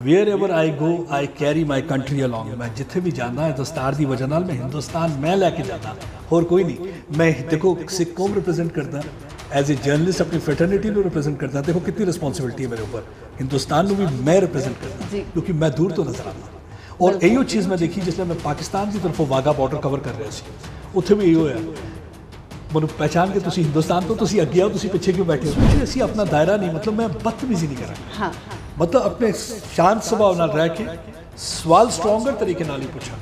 Where ever I go I carry my country along. मैं जिथे भी जाना दस्तार की वजह नाल मैं हिंदुस्तान मैं लैके जाना, होर कोई नहीं। मैं देखो सिख कौम रिप्रजेंट करता, एज ए जर्नलिस्ट अपनी फैटर्निटी को रिप्रजेंट करता। देखो कितनी रिस्पॉन्सिबिलिटी है मेरे ऊपर, हिंदुस्तान भी मैं रिप्रजेंट करता क्योंकि मैं दूर तो नजर आता। और यही चीज़ मैं देखी जिसमें मैं पाकिस्तान की तरफों वाघा बॉर्डर कवर कर रहा सी, उत्थे भी यही होया मैं पहचान के तुसी हिंदुस्तान तो तुसी अगे आओ, तुसी पिछे क्यों बैठे हो। असी अपना दायरा नहीं, मतलब मैं बदतमीजी नहीं करा। हाँ, मतलब अपने शांत स्वभाव नाल रह के सवाल स्ट्रोंगर तरीके नाल ही पूछा।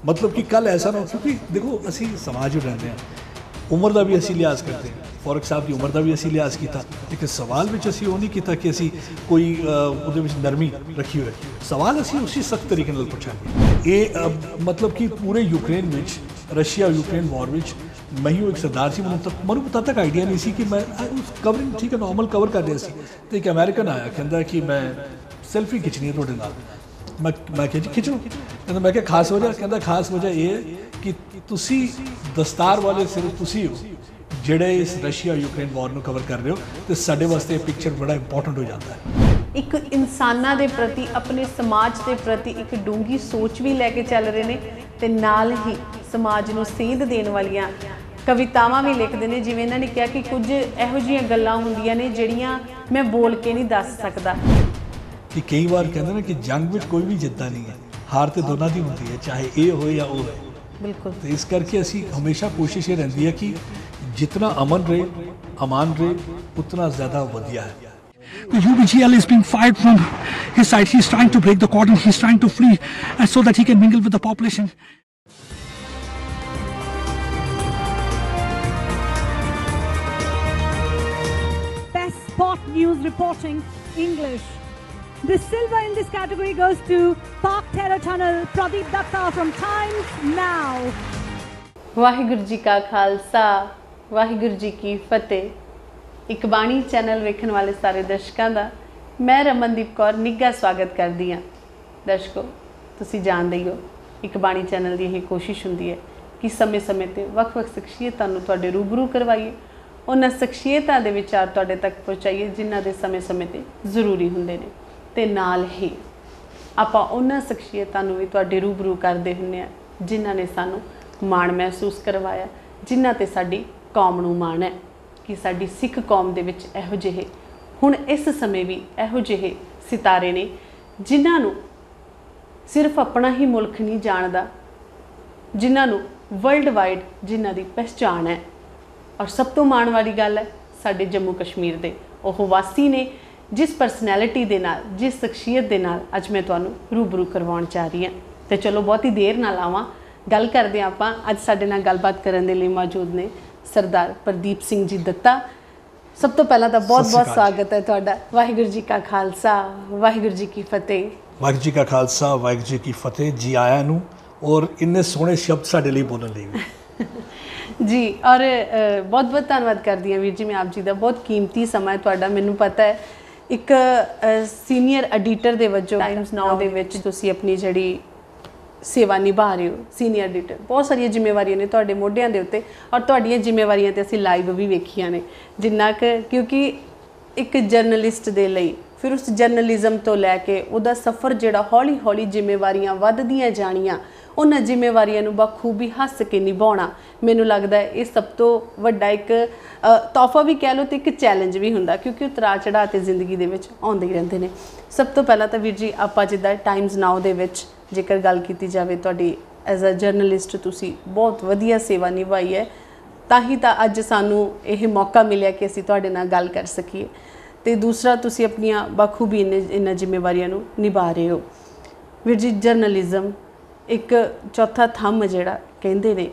मतलब कि कल ऐसा ना हो, क्योंकि देखो असी समाज में रहते हैं, उम्र का भी असी लिहाज करते हैं। फारूक साहब की उम्र का भी असी लिहाज किया, लेकिन सवाल में असी वो नहीं किया कि असी कोई उहदे विच नरमी रखी हुई। सवाल असी उसी सख्त तरीके नाल पूछांगे। ये मतलब कि पूरे यूक्रेन में रशिया यूक्रेन वॉर में मैं ही एक सरदार सी, मैं पता तक आइडिया नहीं सी कि मैं कवरिंग ठीक है नॉर्मल कवर कर रहा सी, तो एक अमेरिकन आया कहता कि मैं सेल्फी खिंचनी है तुहाडे नाल। मैं कहा जी खिंचो, कहता मैं क्या खास वजह, कहता खास वजह ये कि तुसी दस्तार वाले सिर्फ तुसी हो ਜਿਹੜੇ इस रशिया यूक्रेन वॉर ਨੂੰ कवर कर रहे हो, तो साडे वास्ते पिक्चर बड़ा इंपॉर्टेंट हो जाता है। एक इंसानां दे प्रति अपने समाज के प्रति एक डूंगी सोच भी लैके चल रहे ने, ते नाल ही समाज नूं सेध देण वालियां कवितावां भी लिखते हैं। जिवें इन्हां ने कहा कि कुछ इहो जिहियां गल्लां हुंदियां ने जिहड़ियां मैं बोल के नहीं दस सकदा। कि कई बार कहते हैं कि जंग में कोई भी जिद्दा नहीं है, हार तो दोनों की होती है, चाहे ये हो या वो है। बिल्कुल। तो इस करके असी हमेशा कोशिश ये रहती है कि जितना अमन रहे अमान रहे उतना ज़्यादा वधिया है। The UBGL is being fired from his side. He's trying to break the cordon. He's trying to flee so that he can mingle with the population. Best Spot News Reporting English. The silver in this category goes to Park Terror Tunnel, Pradeep Datta from Times Now. Waheguru ji का खालसा, वाहिगुरू जी की फतेह। एक बाणी channel वेखण वाले सारे दर्शकों का मैं रमनदीप कौर निੱਘਾ स्वागत करती हाँ। दर्शकों तुसीं जाणदे ही हो, एक बाणी चैनल की यह कोशिश होंदी है कि समय समय पर ਵੱਖ-ਵੱਖ शख्सियतां नूं तुहाडे रूबरू करवाइए, उन्हां शख्सियतां दे विचार तुहाडे तक पहुँचाइए जिन्हां दे समय समय पर जरूरी हुंदे ने, ते नाल ही आपां उन्हां शख्सियतां नूं भी तुहाडे रूबरू करदे हुंदे आ जिन्हां ने सानूं माण महसूस करवाया, जिन्हां ते साडी कौम नूं माण है कि साडी सिख कौम दे विच इहो जिहे हुण इस समय भी इहो जिहे सितारे ने जिन्हां नूं सिर्फ अपना ही मुल्क नहीं जाणदा, जिन्हां नूं वर्ल्ड वाइड जिन्हां दी पहचान है। और सब तो माण वाली गल है साडे जम्मू कश्मीर दे ओह वासी ने जिस परसनैलिटी दे नाल जिस शख्सियत दे नाल अज मैं तुहानूं रूबरू करवाउण जा रही हाँ। तो चलो बहुती देर ना लावां, गल करदे आं आपां। अज साडे नाल गलबात करन दे लई मौजूद ने सरदार प्रदीप सिंह जी दत्ता। सब तो पहला तो बहुत बहुत स्वागत है तुहाडा। वाहिगुरू जी का खालसा, वाहिगुरू जी की फतेह। वाहिगुरू जी का खालसा, वाहिगुरू जी की फतेह। जी आया नूं और इन्ने सोहणे शब्द साडे लई बोलण लई जी। और बहुत बहुत धन्नवाद करदी हां वीर जी, मैं आप जी का बहुत कीमती समा है तुहाडा। मैनूं पता है एक सीनियर एडिटर दे वजों टाइम्स नाउ दे विच तुसीं अपनी जिहड़ी सेवा निभा रहे हो, सीनियर एडिटर, बहुत सारिया जिम्मेवारियां ने तुहाडे मोढियां दे उत्ते और तुहाडीआं जिम्मेवारियां ते असीं लाइव भी वेखियां ने जिन्ना क क्योंकि एक जर्नलिस्ट दे लई फिर उस जर्नलिज्म तो लैके उहदा सफ़र जिहड़ा हौली हौली जिम्मेवारियां वधदियां जाणियां, उन्हां जिम्मेवारियां नूं बखूबी हੱਸ के निभाउणा मैनूं लगदा है ये सब तो वड्डा एक तोहफा भी कह लो तो एक चैलेंज भी हुंदा, क्योंकि उतरा चढ़ा ते जिंदगी दे विच आउंदे ही रहिंदे ने। सब तो पहला तो वीर जी आपां जिद्दां टाइम्स नाउ दे विच जेकर गल की जाए तुहाडी एज अ जर्नलिस्ट तुसी बहुत वधिया सेवा निभाई है, ताही तां अज सानूं यह मौका मिलिया कि असीं तुहाडे नाल गल कर सकीए। तो दूसरा तुसी अपनियां बखूबी इन्हां जिम्मेवारियां नूं निभा रहे हो। वीर जी जर्नलिज्म एक चौथा थंब जिहड़ा कहिंदे ने,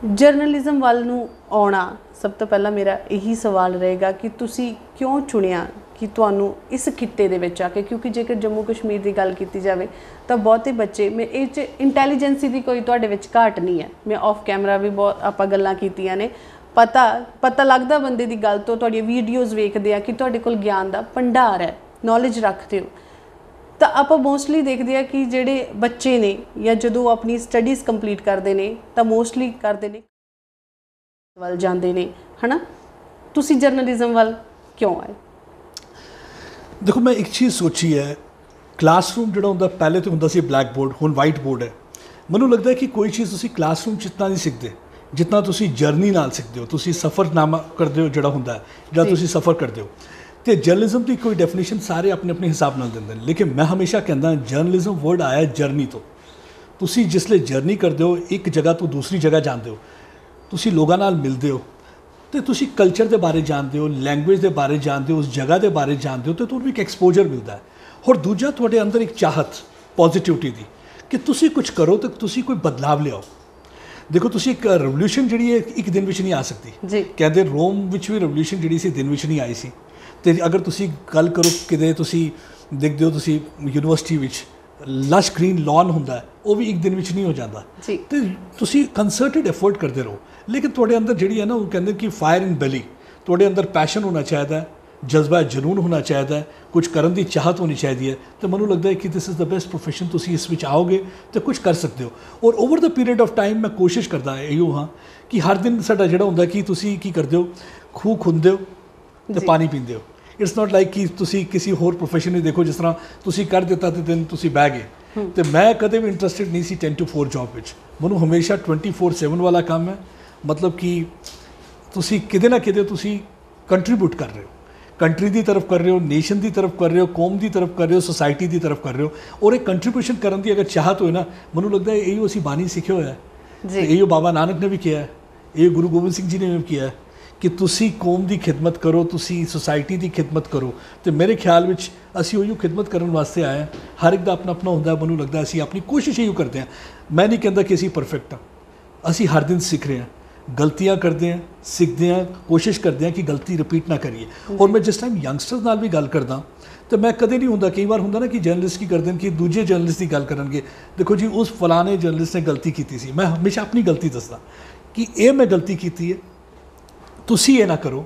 जर्नलिज्म वाल नूं आउणा सब तो पहला मेरा यही सवाल रहेगा कि तुसी क्यों चुनिया कि तुहानूं इस खित्ते दे विच आके, क्योंकि जेकर जम्मू कश्मीर की गल की जाए तो बहुते बच्चे मैं ये इंटैलीजेंसी की कोई तुहाडे विच घाट नहीं है। मैं ऑफ कैमरा भी बहुत आपां गल्लां कीतियां ने, पता लगदा बंदे दी गल तो तुहाडीआं वीडियोज़ वेखदे आ कि तुहाडे कोल ज्ञान दा भंडार है, नॉलेज रखते हो। तो आप मोस्टली देखते हैं कि जेडे बच्चे ने या जो अपनी स्टडीज़ कंप्लीट करते हैं तो मोस्टली करते हैं वाल जाते हैं, है ना। तुसी जर्नलिज्म वाल क्यों आए? देखो मैं एक चीज़ सोची है ਕਲਾਸਰੂਮ ਜਿਹੜਾ ਹੁੰਦਾ ਪਹਿਲੇ ਤਾਂ ਹੁੰਦਾ ਸੀ ਬਲੈਕ ਬੋਰਡ, ਹੁਣ ਵਾਈਟ ਬੋਰਡ ਹੈ। ਮੈਨੂੰ ਲੱਗਦਾ ਕਿ ਕੋਈ ਚੀਜ਼ ਤੁਸੀਂ ਕਲਾਸਰੂਮ 'ਚ ਇਤਨਾ ਨਹੀਂ ਸਿੱਖਦੇ ਜਿतना ਤੁਸੀਂ ਜਰਨੀ ਨਾਲ ਸਿੱਖਦੇ ਹੋ, ਤੁਸੀਂ ਸਫ਼ਰਨਾਮਾ ਕਰਦੇ ਹੋ ਜਿਹੜਾ ਹੁੰਦਾ ਜਿਹੜਾ ਤੁਸੀਂ ਸਫ਼ਰ ਕਰਦੇ ਹੋ। ਤੇ ਜਰਨਲਿਜ਼ਮ ਦੀ ਕੋਈ ਡੈਫੀਨੇਸ਼ਨ ਸਾਰੇ ਆਪਣੇ ਆਪਣੇ ਹਿਸਾਬ ਨਾਲ ਦਿੰਦੇ ਨੇ, ਲੇਕਿਨ ਮੈਂ ਹਮੇਸ਼ਾ ਕਹਿੰਦਾ ਜਰਨਲਿਜ਼ਮ ਵਰਡ ਆਇਆ ਜਰਨੀ ਤੋਂ। ਤੁਸੀਂ ਜਿਸਲੇ ਜਰਨੀ ਕਰਦੇ ਹੋ, ਇੱਕ ਜਗ੍ਹਾ ਤੋਂ ਦੂਸਰੀ ਜਗ੍ਹਾ ਜਾਂਦੇ ਹੋ, ਤੁਸੀਂ ਲੋਕਾਂ ਨਾਲ ਮਿਲਦੇ ਹੋ ਤੇ ਤੁਸੀਂ ਕਲਚਰ ਦੇ ਬਾਰੇ ਜਾਣਦੇ ਹੋ, ਲੈਂਗੁਏਜ ਦੇ ਬਾਰੇ ਜਾਣਦੇ ਹੋ, ਉਸ ਜਗ੍ਹਾ ਦੇ ਬਾਰੇ ਜਾਣਦੇ ਹੋ ਤੇ ਤੁਹਾਨੂੰ ਇੱਕ ਐਕਸਪੋਜ਼ਰ ਮਿਲਦਾ ਹੈ। ਹੋਰ ਦੂਜਾ ਤੁਹਾਡੇ ਅੰਦਰ ਇੱਕ ਚਾਹਤ ਪੋਜ਼ਿਟਿਵਿਟੀ ਦੀ ਕਿ ਤੁਸੀਂ ਕੁਝ ਕਰੋ ਤੇ ਤੁਸੀਂ ਕੋਈ ਬਦਲਾਵ ਲਿਆਓ। ਦੇਖੋ ਤੁਸੀਂ ਇੱਕ ਰੈਵੋਲੂਸ਼ਨ ਜਿਹੜੀ ਹੈ ਇੱਕ ਦਿਨ ਵਿੱਚ ਨਹੀਂ ਆ ਸਕਦੀ ਜੀ। ਕਹਿੰਦੇ ਰੋਮ ਵਿੱਚ ਵੀ ਰੈਵੋਲੂਸ਼ਨ ਜਿਹੜੀ ਸੀ ਦਿਨ ਵਿੱਚ ਨਹੀਂ ਆਈ ਸੀ। ਤੇ ਅਗਰ ਤੁਸੀਂ ਗੱਲ ਕਰੋ ਕਿਤੇ ਤੁਸੀਂ ਦੇਖਦੇ ਹੋ ਤੁਸੀਂ ਯੂਨੀਵਰਸਿਟੀ ਵਿੱਚ ਲਸ਼ ਗ੍ਰੀਨ ਲਾਨ ਹੁੰਦਾ ਉਹ ਵੀ ਇੱਕ ਦਿਨ ਵਿੱਚ ਨਹੀਂ ਹੋ ਜਾਂਦਾ ਜੀ। ਤੇ ਤੁਸੀਂ ਕੰਸਰਟਡ ਐਫਰਟ ਕਰਦੇ ਰਹੋ, ਲੇਕਿਨ ਤੁਹਾਡੇ ਅੰਦਰ ਜਿਹੜੀ ਹੈ ਨਾ ਉਹ ਕਹਿੰਦੇ ਕਿ ਫਾਇਰ ਇਨ ਬੈਲੀ, ਤੁਹਾਡੇ ਅੰਦਰ ਪੈਸ਼ਨ ਹੋਣਾ ਚਾਹੀਦਾ, ਜਜ਼ਬਾ ਜਨੂਨ ਹੋਣਾ ਚਾਹੀਦਾ, ਕੁਝ ਕਰਨ ਦੀ ਚਾਹਤ ਹੋਣੀ ਚਾਹੀਦੀ ਹੈ। ਤੇ ਮੈਨੂੰ ਲੱਗਦਾ ਹੈ ਕਿ this is the best profession, ਤੁਸੀਂ ਇਸ ਵਿੱਚ ਆਓਗੇ ਤੇ ਕੁਝ ਕਰ ਸਕਦੇ ਹੋ। ਔਰ over the period of time ਮੈਂ ਕੋਸ਼ਿਸ਼ ਕਰਦਾ ਇਹੋ ਹਾਂ ਕਿ ਹਰ ਦਿਨ ਸਾਡਾ ਜਿਹੜਾ ਹੁੰਦਾ ਕਿ ਤੁਸੀਂ ਕੀ ਕਰਦੇ ਹੋ, ਖੂਹ ਖੁੰਦੇ ਹੋ ਤੇ ਪਾਣੀ ਪੀਂਦੇ ਹੋ। ਇਟਸ ਨਾਟ ਲਾਈਕ ਕਿ ਤੁਸੀਂ ਕਿਸੇ ਹੋਰ ਪ੍ਰੋਫੈਸ਼ਨ ਨੂੰ ਦੇਖੋ ਜਿਸ ਤਰ੍ਹਾਂ ਤੁਸੀਂ ਕਰ ਦਿੱਤਾ ਤੇ ਦਿਨ ਤੁਸੀਂ ਬਹਿ ਗਏ। ਤੇ ਮੈਂ ਕਦੇ ਵੀ ਇੰਟਰਸਟਿਡ ਨਹੀਂ ਸੀ 10 to 4 ਜੌਬ ਵਿੱਚ। ਮੈਨੂੰ ਹਮੇਸ਼ਾ 24/7 ਵਾਲਾ ਕੰਮ ਹੈ, ਮਤਲਬ ਕਿ ਤੁਸੀਂ ਕਿਤੇ ਨਾ ਕਿਤੇ ਤੁਸੀਂ ਕੰਟਰੀਬਿਊਟ ਕਰ ਰਹੇ ਹੋ, ਕੰਟਰੀ ਦੀ ਤਰਫ ਕਰ ਰਹੇ ਹੋ, ਨੇਸ਼ਨ ਦੀ ਤਰਫ ਕਰ ਰਹੇ ਹੋ, ਕੌਮ ਦੀ ਤਰਫ ਕਰ ਰਹੇ ਹੋ, ਸੋਸਾਇਟੀ ਦੀ ਤਰਫ ਕਰ ਰਹੇ ਹੋ। ਔਰ ਇਹ ਕੰਟਰੀਬਿਊਸ਼ਨ ਕਰਨ ਦੀ ਅਗਰ ਚਾਹਤ ਹੋਏ ਨਾ, ਮੈਨੂੰ ਲੱਗਦਾ ਹੈ ਇਹੋ ਅਸੀਂ ਬਾਣੀ ਸਿੱਖਿਆ ਹੋਇਆ ਹੈ ਜੀ। ਇਹੋ ਬਾਬਾ ਨਾਨਕ ਨੇ ਵੀ ਕਿਹਾ ਹੈ, ਇਹ ਗੁਰੂ ਗੋਬਿੰਦ ਸਿੰਘ ਜੀ ਨੇ ਵੀ ਕਿਹਾ ਹੈ ਕਿ ਤੁਸੀਂ ਕੌਮ ਦੀ ਖਿਦਮਤ ਕਰੋ, ਤੁਸੀਂ ਸੋਸਾਇਟੀ ਦੀ ਖਿਦਮਤ ਕਰੋ। ਤੇ ਮੇਰੇ ਖਿਆਲ ਵਿੱਚ ਅਸੀਂ ਉਹੀ ਖਿਦਮਤ ਕਰਨ ਵਾਸਤੇ ਆਏ ਹਾਂ। ਹਰ ਇੱਕ ਦਾ ਆਪਣਾ ਆਪਣਾ ਹੁੰਦਾ, ਮੈਨੂੰ ਲੱਗਦਾ ਅਸੀਂ ਆਪਣੀ ਕੋਸ਼ਿਸ਼ ਇਹੋ ਕਰਦੇ ਹਾਂ। ਮੈਂ ਨਹੀਂ ਕਹਿੰਦਾ ਕਿ ਅਸੀਂ ਪਰਫੈਕਟ ਹਾਂ, ਅਸੀਂ ਹਰ ਦਿਨ ਸਿੱਖ ਰਹੇ ਹਾਂ, ਗਲਤੀਆਂ ਕਰਦੇ ਹਾਂ, ਸਿੱਖਦੇ ਹਾਂ, ਕੋਸ਼ਿਸ਼ ਕਰਦੇ ਹਾਂ ਕਿ ਗਲਤੀ ਰਿਪੀਟ ਨਾ ਕਰੀਏ। ਔਰ ਮੈਂ ਜਿਸ ਟਾਈਮ ਯੰਗਸਟਰਸ ਨਾਲ ਵੀ ਗੱਲ ਕਰਦਾ ਤੇ ਮੈਂ ਕਦੇ ਨਹੀਂ ਹੁੰਦਾ, ਕਈ ਵਾਰ ਹੁੰਦਾ ਨਾ ਕਿ ਜਰਨਲਿਸਟ ਕੀ ਕਰਦੇ ਨੇ ਕਿ ਦੂਜੇ ਜਰਨਲਿਸਟ ਦੀ ਗੱਲ ਕਰਨਗੇ, ਦੇਖੋ ਜੀ ਉਸ ਫਲਾਣੇ ਜਰਨਲਿਸਟ ਨੇ ਗਲਤੀ ਕੀਤੀ ਸੀ। ਮੈਂ ਹਮੇਸ਼ਾ ਆਪਣੀ ਗਲਤੀ ਦੱਸਦਾ ਕਿ ਇਹ ਮੈਂ ਗਲਤੀ ਕੀਤੀ ਹੈ, ਤੁਸੀਂ ਇਹ ਨਾ ਕਰੋ,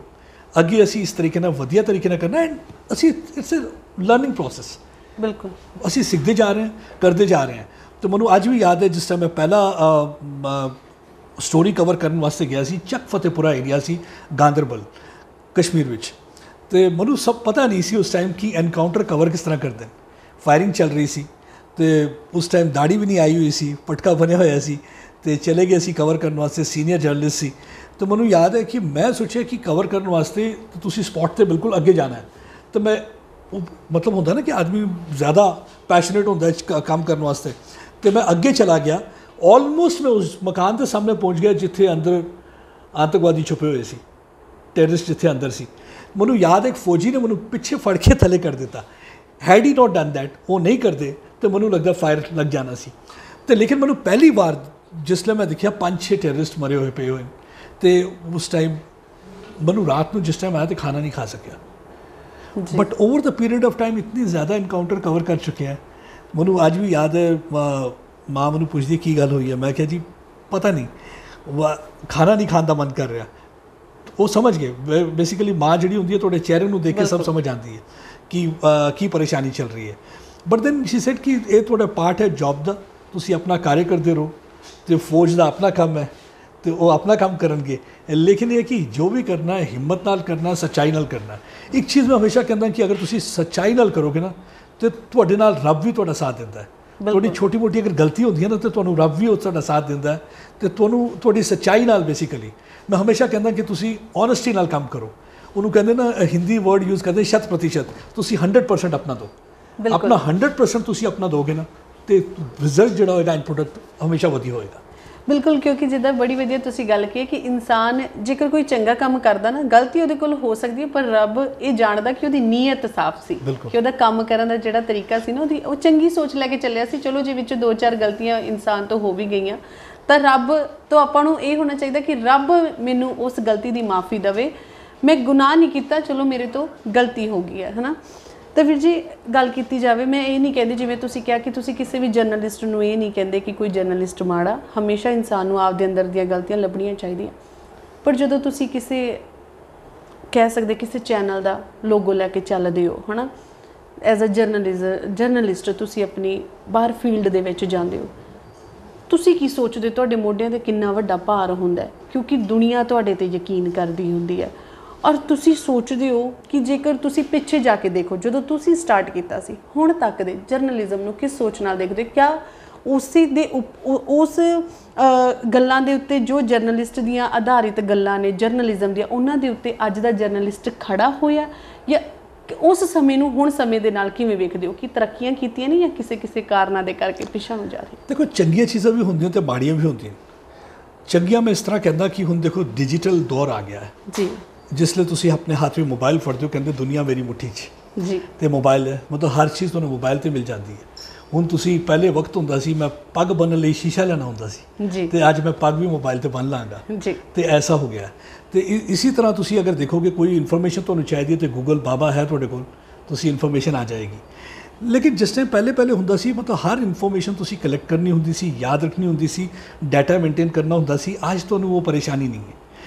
ਅੱਗੇ ਅਸੀਂ ਇਸ ਤਰੀਕੇ ਨਾਲ ਵਧੀਆ ਤਰੀਕੇ ਨਾਲ ਕਰਨਾ। ਐਂਡ ਅਸੀਂ ਇਟਸ ਅ ਲਰਨਿੰਗ ਪ੍ਰੋਸੈਸ, ਬਿਲਕੁਲ ਅਸੀਂ ਸਿੱਖਦੇ ਜਾ ਰਹੇ ਹਾਂ, ਕਰਦੇ ਜਾ ਰਹੇ ਹਾਂ। ਤੇ ਮੈਨੂੰ ਅੱਜ ਵੀ ਯਾਦ ਹੈ ਜਿਸ ਟਾਈਮ ਮੈਂ ਪਹਿਲਾ ਸਟੋਰੀ ਕਵਰ ਕਰਨ ਵਾਸਤੇ ਗਿਆ ਸੀ, ਚੱਕ ਫਤਿਹਪੁਰਾ ਏਰੀਆ ਸੀ ਗਾਂਦਰਬਲ ਕਸ਼ਮੀਰ ਵਿੱਚ। ਤੇ ਮੈਨੂੰ ਸਭ ਪਤਾ ਨਹੀਂ ਸੀ ਉਸ ਟਾਈਮ ਕਿ ਐਨਕਾਊਂਟਰ ਕਵਰ ਕਿਸ ਤਰ੍ਹਾਂ ਕਰਦੇ, ਫਾਇਰਿੰਗ ਚੱਲ ਰਹੀ ਸੀ ਤੇ ਉਸ ਟਾਈਮ ਦਾੜੀ ਵੀ ਨਹੀਂ ਆਈ ਹੋਈ ਸੀ, ਪਟਕਾ ਬਣਿਆ ਹੋਇਆ ਸੀ ਤੇ ਚਲੇ ਗਏ ਸੀ ਕਵਰ ਕਰਨ ਵਾਸਤੇ, ਸੀਨੀਅਰ ਜਰਨਲਿਸਟ ਸੀ। ਤੇ ਮੈਨੂੰ ਯਾਦ ਹੈ ਕਿ ਮੈਂ ਸੋਚਿਆ ਕਿ ਕਵਰ ਕਰਨ ਵਾਸਤੇ ਤੁਸੀਂ ਸਪੌਟ 'ਤੇ ਬਿਲਕੁਲ ਅੱਗੇ ਜਾਣਾ ਹੈ। ਤੇ ਮੈਂ ਮਤਲਬ ਹੁੰਦਾ ਨਾ ਕਿ ਆਦਮੀ ਜ਼ਿਆਦਾ ਪੈਸ਼ਨੇਟ ਹੁੰਦਾ ਹੈ ਕੰਮ ਕਰਨ ਵਾਸਤੇ, ਤੇ ਮੈਂ ਅੱਗੇ ਚਲਾ ਗਿਆ। ਆਲਮੋਸਟ ਮੈਂ ਉਸ ਮਕਾਨ ਦੇ ਸਾਹਮਣੇ ਪਹੁੰਚ ਗਿਆ ਜਿੱਥੇ ਅੰਦਰ ਆਤੰਕਵਾਦੀ ਛੁਪੇ ਹੋਏ ਸੀ, ਟੈਰਰਿਸਟ ਜਿੱਥੇ ਅੰਦਰ ਸੀ। ਮੈਨੂੰ ਯਾਦ ਹੈ ਇੱਕ ਫੌਜੀ ਨੇ ਮੈਨੂੰ ਪਿੱਛੇ ਫੜ ਕੇ ਥੱਲੇ ਕਰ ਦਿੱਤਾ। Head he not done that, ਉਹ ਨਹੀਂ ਕਰਦੇ ਤੇ ਮੈਨੂੰ ਲੱਗਦਾ ਫਾਇਰ ਲੱਗ ਜਾਣਾ ਸੀ। ਤੇ ਲੇਕਿਨ ਮੈਨੂੰ ਪਹਿਲੀ ਵਾਰ ਜਿਸਲੇ ਮੈਂ ਦੇਖਿਆ 5-6 ਟੈਰਰਿਸਟ ਮਰੇ ਹੋਏ ਪਏ ਹੋਏ, ਤੇ ਉਸ ਟਾਈਮ ਮੈਨੂੰ ਰਾਤ ਨੂੰ ਜਿਸ ਟਾਈਮ ਆਇਆ ਤੇ ਖਾਣਾ ਨਹੀਂ ਖਾ ਸਕਿਆ। But over the period of time ਇਤਨੀ ਜ਼ਿਆਦਾ ਇਨਕਾਊਂਟਰ ਕਵਰ ਕਰ ਚੁੱਕੇ ਹੈ। ਮੈਨੂੰ ਅੱਜ ਵੀ ਯਾਦ ਹੈ, ਮਾਂ ਮੈਨੂੰ ਪੁੱਛਦੀ ਕੀ ਗੱਲ ਹੋਈ ਹੈ, ਮੈਂ ਕਿਹਾ ਜੀ ਪਤਾ ਨਹੀਂ, ਖਾਣਾ ਨਹੀਂ ਖਾਣ ਦਾ ਮਨ ਕਰ ਰਿਹਾ। ਉਹ ਸਮਝ ਗਏ, ਬੇਸਿਕਲੀ ਮਾਂ ਜਿਹੜੀ ਹੁੰਦੀ ਹੈ ਤੁਹਾਡੇ ਚਿਹਰੇ ਨੂੰ ਦੇਖ ਕੇ ਸਭ ਸਮਝ ਆਉਂਦੀ ਹੈ ਕਿ ਕੀ ਪਰੇਸ਼ਾਨੀ ਚੱਲ ਰਹੀ ਹੈ। ਬਟ ਦੈਨ ਸ਼ੀ ਸੈਡ ਕਿ ਇਹ ਤੁਹਾਡਾ ਪਾਰਟ ਹੈ ਜੌਬ ਦਾ, ਤੁਸੀਂ ਆਪਣਾ ਕਾਰਜ ਕਰਦੇ ਰਹੋ, ਤੇ ਫੌਜ ਦਾ ਆਪਣਾ ਕੰਮ ਹੈ ਤੇ ਉਹ ਆਪਣਾ ਕੰਮ ਕਰਨਗੇ। ਲੇਕਿਨ ਇਹ ਕਿ ਜੋ ਵੀ ਕਰਨਾ ਹੈ ਹਿੰਮਤ ਨਾਲ ਕਰਨਾ, ਸੱਚਾਈ ਨਾਲ ਕਰਨਾ। ਇੱਕ ਚੀਜ਼ ਮੈਂ ਹਮੇਸ਼ਾ ਕਹਿੰਦਾ ਕਿ ਅਗਰ ਤੁਸੀਂ ਸੱਚਾਈ ਨਾਲ ਕਰੋਗੇ ਨਾ ਤੇ ਤੁਹਾਡੇ ਨਾਲ ਰੱਬ ਵੀ ਤੁਹਾਡਾ ਸਾਥ ਦਿੰਦਾ ਹੈ। ਤੁਹਾਡੀ ਛੋਟੀ ਮੋਟੀ ਅਗਰ ਗਲਤੀ ਹੁੰਦੀ ਹੈ ਨਾ ਤੇ ਤੁਹਾਨੂੰ ਰੱਬ ਵੀ ਤੁਹਾਡਾ ਸਾਥ ਦਿੰਦਾ ਹੈ ਤੇ ਤੁਹਾਨੂੰ ਤੁਹਾਡੀ ਸੱਚਾਈ ਨਾਲ। ਬੇਸਿਕਲੀ ਮੈਂ ਹਮੇਸ਼ਾ ਕਹਿੰਦਾ ਕਿ ਤੁਸੀਂ ਓਨੈਸਟੀ ਨਾਲ ਕੰਮ ਕਰੋ। ਉਹਨੂੰ ਕਹਿੰਦੇ ਨਾ, ਹਿੰਦੀ ਵਰਡ ਯੂਜ਼ ਕਰਦੇ 100%, ਤੁਸੀਂ 100% ਆਪਣਾ ਦਿਓ। ਆਪਣਾ 100% ਤੁਸੀਂ ਆਪਣਾ ਦੋਗੇ ਨਾ ਤੇ ਰਿਜ਼ਲਟ ਜਿਹੜਾ ਹੋਏਗਾ ਐਂਡ ਪ੍ਰੋਡਕਟ ਹਮੇਸ਼ਾ ਵਧੀਆ ਹੋਏਗਾ। ਬਿਲਕੁਲ, ਕਿਉਂਕਿ ਜਿੱਦਾਂ ਬੜੀ ਵਧੀਆ ਤੁਸੀਂ ਗੱਲ ਕਹੀ ਕਿ ਇਨਸਾਨ ਜੇਕਰ ਕੋਈ ਚੰਗਾ ਕੰਮ ਕਰਦਾ ਨਾ, ਗਲਤੀ ਉਹਦੇ ਕੋਲ ਹੋ ਸਕਦੀ ਹੈ, ਪਰ ਰੱਬ ਇਹ ਜਾਣਦਾ ਕਿ ਉਹਦੀ ਨੀਅਤ ਸਾਫ਼ ਸੀ, ਕਿ ਉਹਦਾ ਕੰਮ ਕਰਨ ਦਾ ਜਿਹੜਾ ਤਰੀਕਾ ਸੀ ਨਾ, ਉਹਦੀ ਉਹ ਚੰਗੀ ਸੋਚ ਲੈ ਕੇ ਚੱਲਿਆ ਸੀ। ਚਲੋ ਜੇ ਵਿੱਚ 2-4 ਗਲਤੀਆਂ ਇਨਸਾਨ ਤੋਂ ਹੋ ਵੀ ਗਈਆਂ ਤਾਂ ਰੱਬ ਤੋਂ ਆਪਾਂ ਨੂੰ ਇਹ ਹੋਣਾ ਚਾਹੀਦਾ ਕਿ ਰੱਬ ਮੈਨੂੰ ਉਸ ਗਲਤੀ ਦੀ ਮਾਫੀ ਦੇਵੇ, ਮੈਂ ਗੁਨਾਹ ਨਹੀਂ ਕੀਤਾ, ਚਲੋ ਮੇਰੇ ਤੋਂ ਗਲਤੀ ਹੋ ਗਈ ਹੈ ਨਾ। ਤਾਂ ਵੀਰ ਜੀ ਗੱਲ ਕੀਤੀ ਜਾਵੇ, ਮੈਂ ਇਹ ਨਹੀਂ ਕਹਿੰਦੀ, ਜਿਵੇਂ ਤੁਸੀਂ ਕਿਹਾ ਕਿ ਤੁਸੀਂ ਕਿਸੇ ਵੀ ਜਰਨਲਿਸਟ ਨੂੰ ਇਹ ਨਹੀਂ ਕਹਿੰਦੇ ਕਿ ਕੋਈ ਜਰਨਲਿਸਟ ਮਾੜਾ, ਹਮੇਸ਼ਾ ਇਨਸਾਨ ਨੂੰ ਆਪਦੇ ਅੰਦਰ ਦੀਆਂ ਗਲਤੀਆਂ ਲੱਭਣੀਆਂ ਚਾਹੀਦੀਆਂ। ਪਰ ਜਦੋਂ ਤੁਸੀਂ ਕਿਸੇ ਕਹਿ ਸਕਦੇ ਕਿਸੇ ਚੈਨਲ ਦਾ ਲੋਗੋ ਲੈ ਕੇ ਚੱਲਦੇ ਹੋ ਹੈ ਨਾ, ਐਜ਼ ਅ ਜਰਨਲਿਸਟ ਤੁਸੀਂ ਆਪਣੀ ਬਾਹਰ ਫੀਲਡ ਦੇ ਵਿੱਚ ਜਾਂਦੇ ਹੋ, ਤੁਸੀਂ ਕੀ ਸੋਚਦੇ, ਤੁਹਾਡੇ ਮੋਢਿਆਂ 'ਤੇ ਕਿੰਨਾ ਵੱਡਾ ਭਾਰ ਹੁੰਦਾ, ਕਿਉਂਕਿ ਦੁਨੀਆ ਤੁਹਾਡੇ 'ਤੇ ਯਕੀਨ ਕਰਦੀ ਹੁੰਦੀ ਹੈ। ਔਰ ਤੁਸੀਂ ਸੋਚਦੇ ਹੋ ਕਿ ਜੇਕਰ ਤੁਸੀਂ ਪਿੱਛੇ ਜਾ ਕੇ ਦੇਖੋ ਜਦੋਂ ਤੁਸੀਂ ਸਟਾਰਟ ਕੀਤਾ ਸੀ ਹੁਣ ਤੱਕ ਦੇ ਜਰਨਲਿਜ਼ਮ ਨੂੰ ਕਿਸ ਸੋਚ ਨਾਲ ਦੇਖਦੇ ਹੋ? ਕਿਆ ਉਸੇ ਦੇ ਉਸ ਗੱਲਾਂ ਦੇ ਉੱਤੇ ਜੋ ਜਰਨਲਿਸਟ ਦੀਆਂ ਆਧਾਰਿਤ ਗੱਲਾਂ ਨੇ ਜਰਨਲਿਜ਼ਮ ਦੀਆਂ ਉਹਨਾਂ ਦੇ ਉੱਤੇ ਅੱਜ ਦਾ ਜਰਨਲਿਸਟ ਖੜਾ ਹੋਇਆ, ਜਾਂ ਉਸ ਸਮੇਂ ਨੂੰ ਹੁਣ ਸਮੇਂ ਦੇ ਨਾਲ ਕਿਵੇਂ ਵੇਖਦੇ ਹੋ ਕਿ ਤਰੱਕੀਆਂ ਕੀਤੀਆਂ ਨੇ ਜਾਂ ਕਿਸੇ ਕਾਰਨਾਂ ਦੇ ਕਰਕੇ ਪਿੱਛਾ ਨੂੰ ਜਾ ਰਹੇ? ਦੇਖੋ ਚੰਗੀਆਂ ਚੀਜ਼ਾਂ ਵੀ ਹੁੰਦੀਆਂ ਤੇ ਮਾੜੀਆਂ ਵੀ ਹੁੰਦੀਆਂ। ਚੰਗੀਆਂ ਮੈਂ ਇਸ ਤਰ੍ਹਾਂ ਕਹਿੰਦਾ ਕਿ ਹੁਣ ਦੇਖੋ ਡਿਜੀਟਲ ਦੌਰ ਆ ਗਿਆ ਹੈ ਜੀ, ਜਿसले ਤੁਸੀਂ ਆਪਣੇ ਹੱਥ ਵਿੱਚ ਮੋਬਾਈਲ ਫੜਦੇ ਹੋ ਕਹਿੰਦੇ ਦੁਨੀਆ ਮੇਰੀ ਮੁੱਠੀ 'ਚ ਜੀ, ਤੇ ਮੋਬਾਈਲ ਹੈ, ਮਤਲਬ ਹਰ ਚੀਜ਼ ਤੁਹਾਨੂੰ ਮੋਬਾਈਲ ਤੇ ਮਿਲ ਜਾਂਦੀ ਹੈ। ਹੁਣ ਤੁਸੀਂ ਪਹਿਲੇ ਵਕਤ ਹੁੰਦਾ ਸੀ ਮੈਂ ਪੱਗ ਬੰਨ੍ਹਣ ਲਈ ਸ਼ੀਸ਼ਾ ਲੈਣਾ ਹੁੰਦਾ ਸੀ ਜੀ, ਤੇ ਅੱਜ ਮੈਂ ਪੱਗ ਵੀ ਮੋਬਾਈਲ ਤੇ ਬੰਨ੍ਹ ਲਾਂਗਾ ਜੀ, ਤੇ ਐਸਾ ਹੋ ਗਿਆ। ਤੇ ਇसी ਤਰ੍ਹਾਂ ਤੁਸੀਂ ਅਗਰ ਦੇਖੋਗੇ ਕੋਈ ਇਨਫੋਰਮੇਸ਼ਨ ਤੁਹਾਨੂੰ ਚਾਹੀਦੀ ਹੈ ਤੇ ਗੂਗਲ ਬਾਬਾ ਹੈ ਤੁਹਾਡੇ ਕੋਲ, ਤੁਸੀਂ ਇਨਫੋਰਮੇਸ਼ਨ ਆ ਜਾਏਗੀ। ਲੇਕਿਨ ਜਿਸ ਟਾਈਮ ਪਹਿਲੇ ਹੁੰਦਾ ਸੀ ਮਤਲਬ ਹਰ ਇਨਫੋਰਮੇਸ਼ਨ ਤੁਸੀਂ ਕਲੈਕਟ ਕਰਨੀ ਹੁੰਦੀ ਸੀ, ਯਾਦ ਰੱਖਣੀ ਹੁੰਦੀ ਸੀ, ਡਾਟਾ ਮੇਨਟੇਨ ਕਰਨਾ ਹੁੰਦਾ ਸੀ। ਅੱਜ ਤੁਹਾਨੂੰ ਉਹ ਪਰੇਸ਼ਾਨੀ ਨਹੀਂ ਹੈ।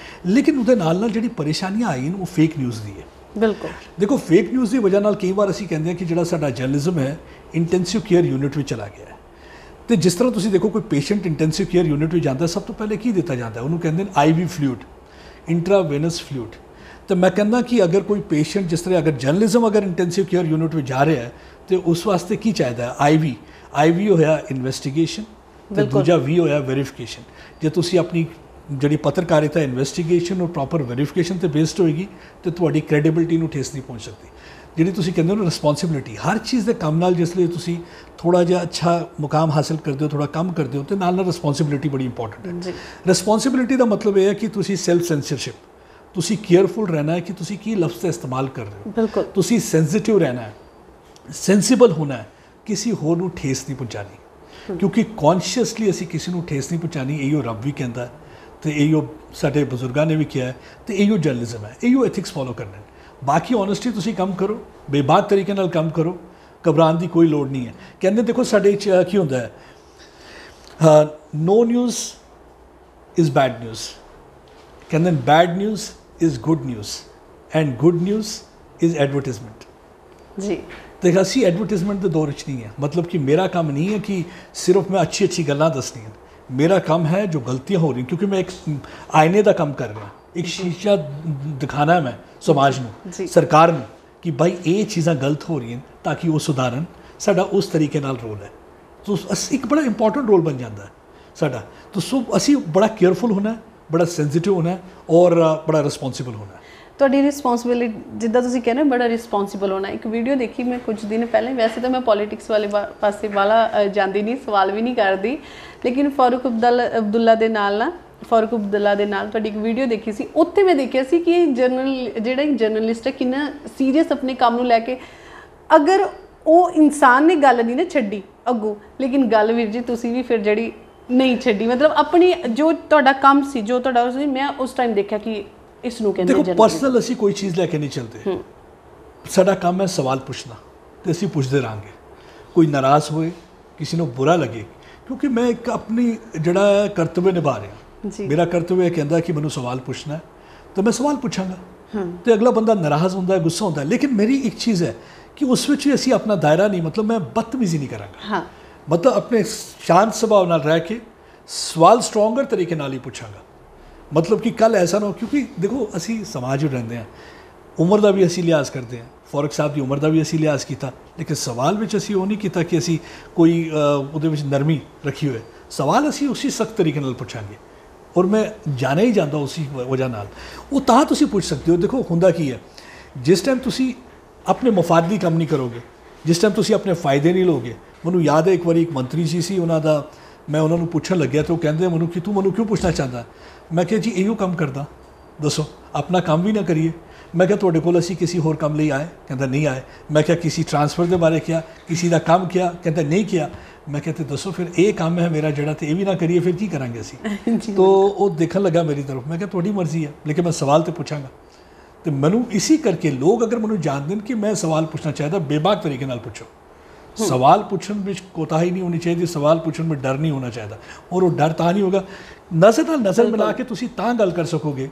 ਲੇਕਿਨ ਉਹਦੇ ਨਾਲ ਜਿਹੜੀ ਪਰੇਸ਼ਾਨੀਆਂ ਆਈਆਂ ਉਹ ਫੇਕ ਨਿਊਜ਼ ਦੀ ਹੈ। ਬਿਲਕੁਲ ਦੇਖੋ ਫੇਕ ਨਿਊਜ਼ ਦੀ ਵਜ੍ਹਾ ਨਾਲ ਕਈ ਵਾਰ ਅਸੀਂ ਕਹਿੰਦੇ ਹਾਂ ਕਿ ਜਿਹੜਾ ਸਾਡਾ ਜਰਨਲਿਜ਼ਮ ਹੈ ਇੰਟੈਂਸਿਵ ਕੇਅਰ ਯੂਨਿਟ ਵਿੱਚ ਚਲਾ ਗਿਆ ਹੈ। ਤੇ ਜਿਸ ਤਰ੍ਹਾਂ ਤੁਸੀਂ ਦੇਖੋ ਕੋਈ ਪੇਸ਼ੈਂਟ ਇੰਟੈਂਸਿਵ ਕੇਅਰ ਯੂਨਿਟ ਵਿੱਚ ਜਾਂਦਾ ਸਭ ਤੋਂ ਪਹਿਲੇ ਕੀ ਦਿੱਤਾ ਜਾਂਦਾ ਉਹਨੂੰ ਕਹਿੰਦੇ ਨੇ ਆਈਵੀ ਫਲੂਇਡ, ਇੰਟਰਾਵੇਨਸ ਫਲੂਇਡ। ਤੇ ਮੈਂ ਕਹਿੰਦਾ ਕਿ ਅਗਰ ਕੋਈ ਪੇਸ਼ੈਂਟ ਜਿਸ ਤਰ੍ਹਾਂ ਅਗਰ ਜਰਨਲਿਜ਼ਮ ਅਗਰ ਇੰਟੈਂਸਿਵ ਕੇਅਰ ਯੂਨਿਟ ਵਿੱਚ ਜਾ ਰਿਹਾ ਹੈ ਤੇ ਉਸ ਵਾਸਤੇ ਕੀ ਚਾਹੀਦਾ ਹੈ? ਆਈਵੀ ਹੋਇਆ ਇਨਵੈਸਟੀਗੇਸ਼ਨ ਤੇ ਦੂਜਾ ਵੀ ਹੋਇਆ ਵੈਰੀਫਿਕੇਸ਼ਨ। ਜੇ ਤੁਸੀਂ ਆਪਣੀ ਜਿਹੜੀ ਪੱਤਰਕਾਰਿਤਾ ਇਨਵੈਸਟੀਗੇਸ਼ਨ ਔਰ ਪ੍ਰੋਪਰ ਵੈਰੀਫਿਕੇਸ਼ਨ ਤੇ ਬੇਸਡ ਹੋਏਗੀ ਤੇ ਤੁਹਾਡੀ ਕ੍ਰੈਡੀਬਿਲਿਟੀ ਨੂੰ ਠੇਸ ਨਹੀਂ ਪਹੁੰਚ ਸਕਦੀ। ਜਿਹੜੀ ਤੁਸੀਂ ਕਹਿੰਦੇ ਹੋ ਨਾ ਰਿਸਪੌਂਸਿਬਿਲਿਟੀ, ਹਰ ਚੀਜ਼ ਦੇ ਕੰਮ ਨਾਲ ਜਿਸ ਲਈ ਤੁਸੀਂ ਥੋੜਾ ਜਿਹਾ ਅੱਛਾ ਮੁਕਾਮ ਹਾਸਲ ਕਰਦੇ ਹੋ, ਥੋੜਾ ਕੰਮ ਕਰਦੇ ਹੋ ਤੇ ਨਾਲ ਰਿਸਪੌਂਸਿਬਿਲਿਟੀ ਬੜੀ ਇੰਪੋਰਟੈਂਟ ਹੈ। ਰਿਸਪੌਂਸਿਬਿਲਿਟੀ ਦਾ ਮਤਲਬ ਇਹ ਹੈ ਕਿ ਤੁਸੀਂ ਸੈਲਫ ਸੈਂਸਰਸ਼ਿਪ, ਤੁਸੀਂ ਕੇਅਰਫੁਲ ਰਹਿਣਾ ਹੈ ਕਿ ਤੁਸੀਂ ਕੀ ਲਫ਼ਜ਼ ਦਾ ਇਸਤੇਮਾਲ ਕਰ ਰਹੇ ਹੋ। ਬਿਲਕੁਲ ਤੁਸੀਂ ਸੈਂਸਿਟਿਵ ਰਹਿਣਾ ਹੈ, ਸੈਂਸੀਬਲ ਹੋਣਾ ਹੈ, ਕਿਸੇ ਹੋਰ ਨੂੰ ਠੇਸ ਨਹੀਂ ਪਹੁੰਚਾਣੀ। ਕਿਉਂਕਿ ਕੌਨਸ਼ੀਅਸਲੀ ਅਸੀਂ ਕਿਸੇ ਨੂੰ ਠੇਸ ਨਹੀਂ ਪਹੁੰਚਾਣੀ, ਇਹੋ ਰੱਬ ਵੀ ਕਹਿੰਦਾ ਤੇ ਇਹੋ ਸਾਡੇ ਬਜ਼ੁਰਗਾਂ ਨੇ ਵੀ ਕਿਹਾ ਤੇ ਇਹੋ ਜਰਨਲਿਜ਼ਮ ਹੈ, ਇਹੋ ਐਥਿਕਸ ਫੋਲੋ ਕਰਨਾ ਹੈ। ਬਾਕੀ ਓਨੈਸਟੀ ਤੁਸੀਂ ਕੰਮ ਕਰੋ, ਬੇਬਾਕ ਤਰੀਕੇ ਨਾਲ ਕੰਮ ਕਰੋ, ਘਬਰਾਉਣ ਦੀ ਕੋਈ ਲੋੜ ਨਹੀਂ ਹੈ। ਕਹਿੰਦੇ ਦੇਖੋ ਸਾਡੇ ਕੀ ਹੁੰਦਾ ਹੈ, ਨੋ ਨਿਊਜ਼ ਇਜ਼ ਬੈਡ ਨਿਊਜ਼, ਕਹਿੰਦੇ bad news is good news and good news is advertisement. ਜੀ ਤੇ ਅਸੀਂ ਐਡਵਰਟਾਈਜ਼ਮੈਂਟ ਦੇ ਦੌਰ 'ਚ ਨਹੀਂ ਹੈ। ਮਤਲਬ ਕਿ ਮੇਰਾ ਕੰਮ ਨਹੀਂ ਹੈ ਕਿ ਸਿਰਫ ਮੈਂ ਅੱਛੀ ਗੱਲਾਂ ਦੱਸਣੀਆਂ। ਮੇਰਾ ਕੰਮ ਹੈ ਜੋ ਗਲਤੀਆਂ ਹੋ ਰਹੀਆਂ, ਕਿਉਂਕਿ ਮੈਂ ਇੱਕ ਆਇਨੇ ਦਾ ਕੰਮ ਕਰ ਰਿਹਾ, ਇੱਕ ਸ਼ੀਸ਼ਾ ਦਿਖਾਣਾ ਹੈ ਮੈਂ ਸਮਾਜ ਨੂੰ, ਸਰਕਾਰ ਨੂੰ ਕਿ ਭਾਈ ਇਹ ਚੀਜ਼ਾਂ ਗਲਤ ਹੋ ਰਹੀਆਂ ਤਾਂ ਕਿ ਉਹ ਸੁਧਾਰਨ। ਸਾਡਾ ਉਸ ਤਰੀਕੇ ਨਾਲ ਰੋਲ ਹੈ। ਤੋ ਇੱਕ ਬੜਾ ਇੰਪੋਰਟੈਂਟ ਰੋਲ ਬਣ ਜਾਂਦਾ ਹੈ ਸਾਡਾ। ਤੋ ਅਸੀਂ ਬੜਾ ਕੇਅਰਫੁਲ ਹੋਣਾ ਹੈ, ਬੜਾ ਸੈਂਸਿਟਿਵ ਹੋਣਾ ਹੈ ਔਰ ਬੜਾ ਰਿਸਪੌਂਸਿਬਲ ਹੋਣਾ ਹੈ। ਤੁਹਾਡੀ ਰਿਸਪੌਂਸਿਬਿਲਿਟੀ ਜਿੱਦਾਂ ਤੁਸੀਂ ਕਹਿੰਦੇ ਬੜਾ ਰਿਸਪੌਂਸਿਬਲ ਹੋਣਾ। ਇੱਕ ਵੀਡੀਓ ਦੇਖੀ ਮੈਂ ਕੁਝ ਦਿਨ ਪਹਿਲੇ, ਵੈਸੇ ਤਾਂ ਮੈਂ ਪੋਲੀਟਿਕਸ ਵਾਲੇ ਪਾਸੇ ਵਾਲਾ ਜਾਂਦੀ ਨਹੀਂ, ਸਵਾਲ ਵੀ ਨਹੀਂ ਕਰਦੀ, ਲੇਕਿਨ ਫਾਰੂਕ ਅਬਦੁੱਲਾ ਦੇ ਨਾਲ ਤੁਹਾਡੀ ਇੱਕ ਵੀਡੀਓ ਦੇਖੀ ਸੀ। ਉੱਥੇ ਮੈਂ ਦੇਖਿਆ ਸੀ ਕਿ ਜਿਹੜਾ ਜਰਨਲਿਸਟ ਹੈ ਕਿੰਨਾ ਸੀਰੀਅਸ ਆਪਣੇ ਕੰਮ ਨੂੰ ਲੈ ਕੇ, ਅਗਰ ਉਹ ਇਨਸਾਨ ਨੇ ਗੱਲ ਨਹੀਂ ਨਾ ਛੱਡੀ ਅੱਗੋਂ, ਲੇਕਿਨ ਗੱਲ ਵੀਰ ਜੀ ਤੁਸੀਂ ਵੀ ਫਿਰ ਜਿਹੜੀ ਨਹੀਂ ਛੱਡੀ, ਮਤਲਬ ਆਪਣੀ ਜੋ ਤੁਹਾਡਾ ਕੰਮ ਸੀ, ਜੋ ਤੁਹਾਡਾ ਸੀ, ਮੈਂ ਉਸ ਟਾਈਮ ਦੇਖਿਆ ਕਿ ਇਸ ਨੂੰ ਕਹਿੰਦੇ ਦੇਖੋ ਪਰਸਨਲ ਅਸੀਂ ਕੋਈ ਚੀਜ਼ ਲੈ ਕੇ ਨਹੀਂ ਚੱਲਦੇ। ਸਾਡਾ ਕੰਮ ਹੈ ਸਵਾਲ ਪੁੱਛਣਾ ਤੇ ਅਸੀਂ ਪੁੱਛਦੇ ਰਹਾਂਗੇ। ਕੋਈ ਨਾਰਾਜ਼ ਹੋਏ, ਕਿਸੇ ਨੂੰ ਬੁਰਾ ਲੱਗੇ, ਕਿਉਂਕਿ ਮੈਂ ਇੱਕ ਆਪਣੀ ਜਿਹੜਾ ਕਰਤੱਵ ਨਿਭਾ ਰਿਹਾ। ਮੇਰਾ ਕਰਤੱਵ ਇਹ ਕਹਿੰਦਾ ਕਿ ਮੈਨੂੰ ਸਵਾਲ ਪੁੱਛਣਾ ਹੈ ਤਾਂ ਮੈਂ ਸਵਾਲ ਪੁੱਛਾਂਗਾ ਤੇ ਅਗਲਾ ਬੰਦਾ ਨਾਰਾਜ਼ ਹੁੰਦਾ ਹੈ, ਗੁੱਸਾ ਹੁੰਦਾ ਹੈ, ਲੇਕਿਨ ਮੇਰੀ ਇੱਕ ਚੀਜ਼ ਹੈ ਕਿ ਉਸ ਵਿੱਚ ਅਸੀਂ ਆਪਣਾ ਦਾਇਰਾ ਨਹੀਂ, ਮਤਲਬ ਮੈਂ ਬਦਤਮੀਜ਼ੀ ਨਹੀਂ ਕਰਾਂਗਾ। ਮਤਲਬ ਆਪਣੇ ਸ਼ਾਂਤ ਸੁਭਾਅ ਨਾਲ ਰਹਿ ਕੇ ਸਵਾਲ ਸਟਰੋਂਗਰ ਤਰੀਕੇ ਨਾਲ ਹੀ ਪੁੱਛਾਂਗਾ। ਮਤਲਬ ਕਿ ਕੱਲ ਐਸਾ ਨਾ ਹੋ, ਕਿਉਂਕਿ ਦੇਖੋ ਅਸੀਂ ਸਮਾਜ ਵਿੱਚ ਰਹਿੰਦੇ ਹਾਂ, ਉਮਰ ਦਾ ਵੀ ਅਸੀਂ ਲਿਹਾਜ਼ ਕਰਦੇ ਹਾਂ। ਫਾਰੂਕ ਸਾਹਿਬ ਦੀ ਉਮਰ ਦਾ ਵੀ ਅਸੀਂ ਲਿਹਾਜ਼ ਕੀਤਾ, ਲੇਕਿਨ ਸਵਾਲ ਵਿੱਚ ਅਸੀਂ ਉਹ ਨਹੀਂ ਕੀਤਾ ਕਿ ਅਸੀਂ ਕੋਈ ਉਹਦੇ ਵਿੱਚ ਨਰਮੀ ਰੱਖੀ ਹੋਏ। ਸਵਾਲ ਅਸੀਂ ਉਸੇ ਸਖਤ ਤਰੀਕੇ ਨਾਲ ਪੁੱਛਾਂਗੇ ਔਰ ਮੈਂ ਜਾਣਿਆ ਹੀ ਜਾਂਦਾ ਉਸੇ ਵਜ੍ਹਾ ਨਾਲ। ਉਹ ਤਾਂ ਤੁਸੀਂ ਪੁੱਛ ਸਕਦੇ ਹੋ। ਦੇਖੋ ਹੁੰਦਾ ਕੀ ਹੈ, ਜਿਸ ਟਾਈਮ ਤੁਸੀਂ ਆਪਣੇ ਮਫਾਦੀ ਕੰਮ ਨਹੀਂ ਕਰੋਗੇ, ਜਿਸ ਟਾਈਮ ਤੁਸੀਂ ਆਪਣੇ ਫਾਇਦੇ ਨਹੀਂ ਲਓਗੇ। ਮੈਨੂੰ ਯਾਦ ਹੈ ਇੱਕ ਵਾਰੀ ਇੱਕ ਮੰਤਰੀ ਜੀ ਸੀ, ਉਹਨਾਂ ਦਾ ਮੈਂ ਉਹਨਾਂ ਨੂੰ ਪੁੱਛਣ ਲੱਗਿਆ ਤਾਂ ਉਹ ਕਹਿੰਦੇ ਮੈਨੂੰ ਕਿ ਤੂੰ ਮੈਨੂੰ ਕਿਉਂ ਪੁੱਛਣਾ ਚਾਹੁੰਦਾ। ਮੈਂ ਕਿਹਾ ਜੀ ਇਹੋ ਕੰਮ ਕਰਦਾ, ਦੱਸੋ ਆਪਣਾ ਕੰਮ ਵੀ ਨਾ ਕਰੀਏ। ਮੈਂ ਕਿਹਾ ਤੁਹਾਡੇ ਕੋਲ ਅਸੀਂ ਕਿਸੇ ਹੋਰ ਕੰਮ ਲਈ ਆਏ? ਕਹਿੰਦਾ ਨਹੀਂ ਆਏ। ਮੈਂ ਕਿਹਾ ਕਿਸੇ ਟ੍ਰਾਂਸਫਰ ਦੇ ਬਾਰੇ ਕਿਹਾ, ਕਿਸੇ ਦਾ ਕੰਮ ਕਿਹਾ? ਕਹਿੰਦਾ ਨਹੀਂ ਕਿਹਾ। ਮੈਂ ਕਿਹਾ ਤੇ ਦੱਸੋ ਫਿਰ ਇਹ ਕੰਮ ਹੈ ਮੇਰਾ ਜਿਹੜਾ ਤੇ ਇਹ ਵੀ ਨਾ ਕਰੀਏ ਫਿਰ ਕੀ ਕਰਾਂਗੇ ਅਸੀਂ। ਤੋ ਉਹ ਦੇਖਣ ਲੱਗਾ ਮੇਰੀ ਤਰਫ। ਮੈਂ ਕਿਹਾ ਤੁਹਾਡੀ ਮਰਜ਼ੀ ਹੈ, ਲੇਕਿਨ ਮੈਂ ਸਵਾਲ ਤੇ ਪੁੱਛਾਂਗਾ। ਤੇ ਮੈਨੂੰ ਇसी ਕਰਕੇ ਲੋਕ ਅਗਰ ਮੈਨੂੰ ਜਾਣਦੇ ਨੇ ਕਿ ਮੈਂ ਸਵਾਲ ਪੁੱਛਣਾ ਚਾਹੀਦਾ, ਬੇਬਾਕ ਤਰੀਕੇ ਨਾਲ ਪੁੱਛੋ। ਸਵਾਲ ਪੁੱਛਣ ਵਿੱਚ ਕੋਤਾਹੀ ਨਹੀਂ ਹੋਣੀ ਚਾਹੀਦੀ, ਸਵਾਲ ਪੁੱਛਣ ਵਿੱਚ ਡਰ ਨਹੀਂ ਹੋਣਾ ਚਾਹੀਦਾ। ਔਰ ਉਹ ਡਰ ਤਾਂ ਨਹੀਂ ਹੋਗਾ, ਨਜ਼ਰ ਨਾਲ ਨਜ਼ਰ ਮਿਲਾ ਕੇ ਤੁਸੀਂ ਤਾਂ ਗੱਲ ਕਰ ਸਕੋਗੇ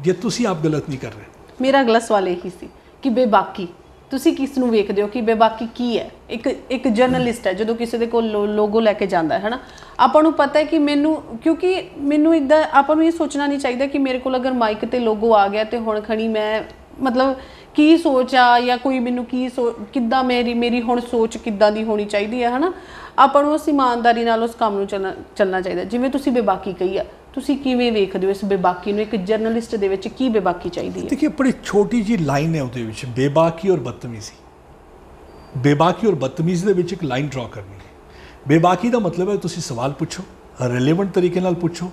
ਜੇ ਤੁਸੀਂ ਆਪ ਗਲਤ ਨਹੀਂ ਕਰ ਰਹੇ। ਮੇਰਾ ਅਗਲਾ ਸਵਾਲ ਇਹੀ ਸੀ ਕਿ ਬੇਬਾਕੀ ਤੁਸੀਂ ਕਿਸ ਨੂੰ ਵੇਖਦੇ ਹੋ ਕਿ ਬੇਬਾਕੀ ਕੀ ਹੈ? ਇੱਕ ਜਰਨਲਿਸਟ ਹੈ ਜਦੋਂ ਕਿਸੇ ਦੇ ਕੋਲ ਲੋਗੋ ਲੈ ਕੇ ਜਾਂਦਾ ਹੈ ਨਾ, ਆਪਾਂ ਨੂੰ ਪਤਾ ਹੈ ਕਿ ਕਿਉਂਕਿ ਮੈਨੂੰ ਇੱਦਾਂ ਆਪਾਂ ਨੂੰ ਇਹ ਸੋਚਣਾ ਨਹੀਂ ਚਾਹੀਦਾ ਕਿ ਮੇਰੇ ਕੋਲ ਅਗਰ ਮਾਈਕ ਤੇ ਲੋਗੋ ਆ ਗਿਆ ਤੇ ਹੁਣ ਖਣੀ ਮੈਂ ਮਤਲਬ ਕੀ ਸੋਚ ਆ ਜਾਂ ਕੋਈ ਮੈਨੂੰ ਕਿੱਦਾਂ ਮੇਰੀ ਹੁਣ ਸੋਚ ਕਿੱਦਾਂ ਦੀ ਹੋਣੀ ਚਾਹੀਦੀ ਹੈ ਨਾ। ਆਪਾਂ ਨੂੰ ਉਸ ਇਮਾਨਦਾਰੀ ਨਾਲ ਉਸ ਕੰਮ ਨੂੰ ਚੱਲਣਾ ਚਾਹੀਦਾ। ਜਿਵੇਂ ਤੁਸੀਂ ਬੇਬਾਕੀ ਕਹੀ ਆ, ਤੁਸੀਂ ਕਿਵੇਂ ਵੇਖਦੇ ਹੋ ਇਸ ਬੇਬਾਕੀ ਨੂੰ? ਇੱਕ ਜਰਨਲਿਸਟ ਦੇ ਵਿੱਚ ਕੀ ਬੇਬਾਕੀ ਚਾਹੀਦੀ ਹੈ? देखिए बड़ी छोटी जी लाइन है ਉਹਦੇ ਵਿੱਚ, ਬੇਬਾਕੀ ਔਰ ਬਦਤਮੀਜ਼ੀ। ਬੇਬਾਕੀ ਔਰ ਬਦਤਮੀਜ਼ੀ ਦੇ ਵਿੱਚ ਇੱਕ ਲਾਈਨ ਡਰਾ ਕਰਨੀ ਹੈ। ਬੇਬਾਕੀ ਦਾ ਮਤਲਬ ਹੈ ਤੁਸੀਂ ਸਵਾਲ ਪੁੱਛੋ, ਰਿਲੇਵੈਂਟ ਤਰੀਕੇ ਨਾਲ ਪੁੱਛੋ,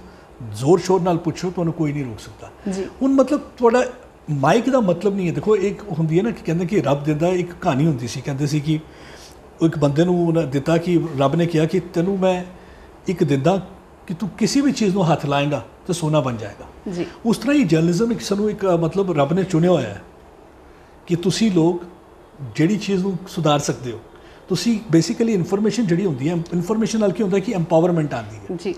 ਜ਼ੋਰ ਸ਼ੋਰ ਨਾਲ ਪੁੱਛੋ, ਤੁਹਾਨੂੰ ਕੋਈ ਨਹੀਂ ਰੋਕ ਸਕਦਾ ਜੀ। ਹੁਣ ਮਤਲਬ ਤੁਹਾਡਾ ਮਾਈਕ ਦਾ ਮਤਲਬ ਨਹੀਂ ਹੈ। ਦੇਖੋ ਇੱਕ ਹੁੰਦੀ ਹੈ ਨਾ ਕਿ ਕਹਿੰਦੇ ਕਿ ਰੱਬ ਦਿੰਦਾ, ਇੱਕ ਕਹਾਣੀ ਹੁੰਦੀ ਸੀ, ਕਹਿੰਦੇ ਸੀ ਕਿ ਇੱਕ ਬੰਦੇ ਨੂੰ ਦਿੱਤਾ ਕਿ ਰੱਬ ਨੇ ਕਿਹਾ ਕਿ ਤੈਨੂੰ ਮੈਂ ਇੱਕ ਦਿੰਦਾ ਕਿ ਤੂੰ ਕਿਸੇ ਵੀ ਚੀਜ਼ ਨੂੰ ਹੱਥ ਲਾਏਗਾ ਤਾਂ ਸੋਨਾ ਬਣ ਜਾਏਗਾ ਜੀ। ਉਸ ਤਰ੍ਹਾਂ ਹੀ ਜਰਨਲਿਜ਼ਮ ਇੱਕ ਸਾਨੂੰ ਇੱਕ ਮਤਲਬ ਰੱਬ ਨੇ ਚੁਣਿਆ ਹੋਇਆ ਹੈ ਕਿ ਤੁਸੀਂ ਲੋਕ ਜਿਹੜੀ ਚੀਜ਼ ਨੂੰ ਸੁਧਾਰ ਸਕਦੇ ਹੋ। ਤੁਸੀਂ ਬੇਸਿਕਲੀ ਇਨਫੋਰਮੇਸ਼ਨ ਜਿਹੜੀ ਹੁੰਦੀ ਹੈ, ਇਨਫੋਰਮੇਸ਼ਨ ਨਾਲ ਕੀ ਹੁੰਦਾ ਕਿ ਐਮਪਾਵਰਮੈਂਟ ਆਉਂਦੀ ਹੈ ਜੀ।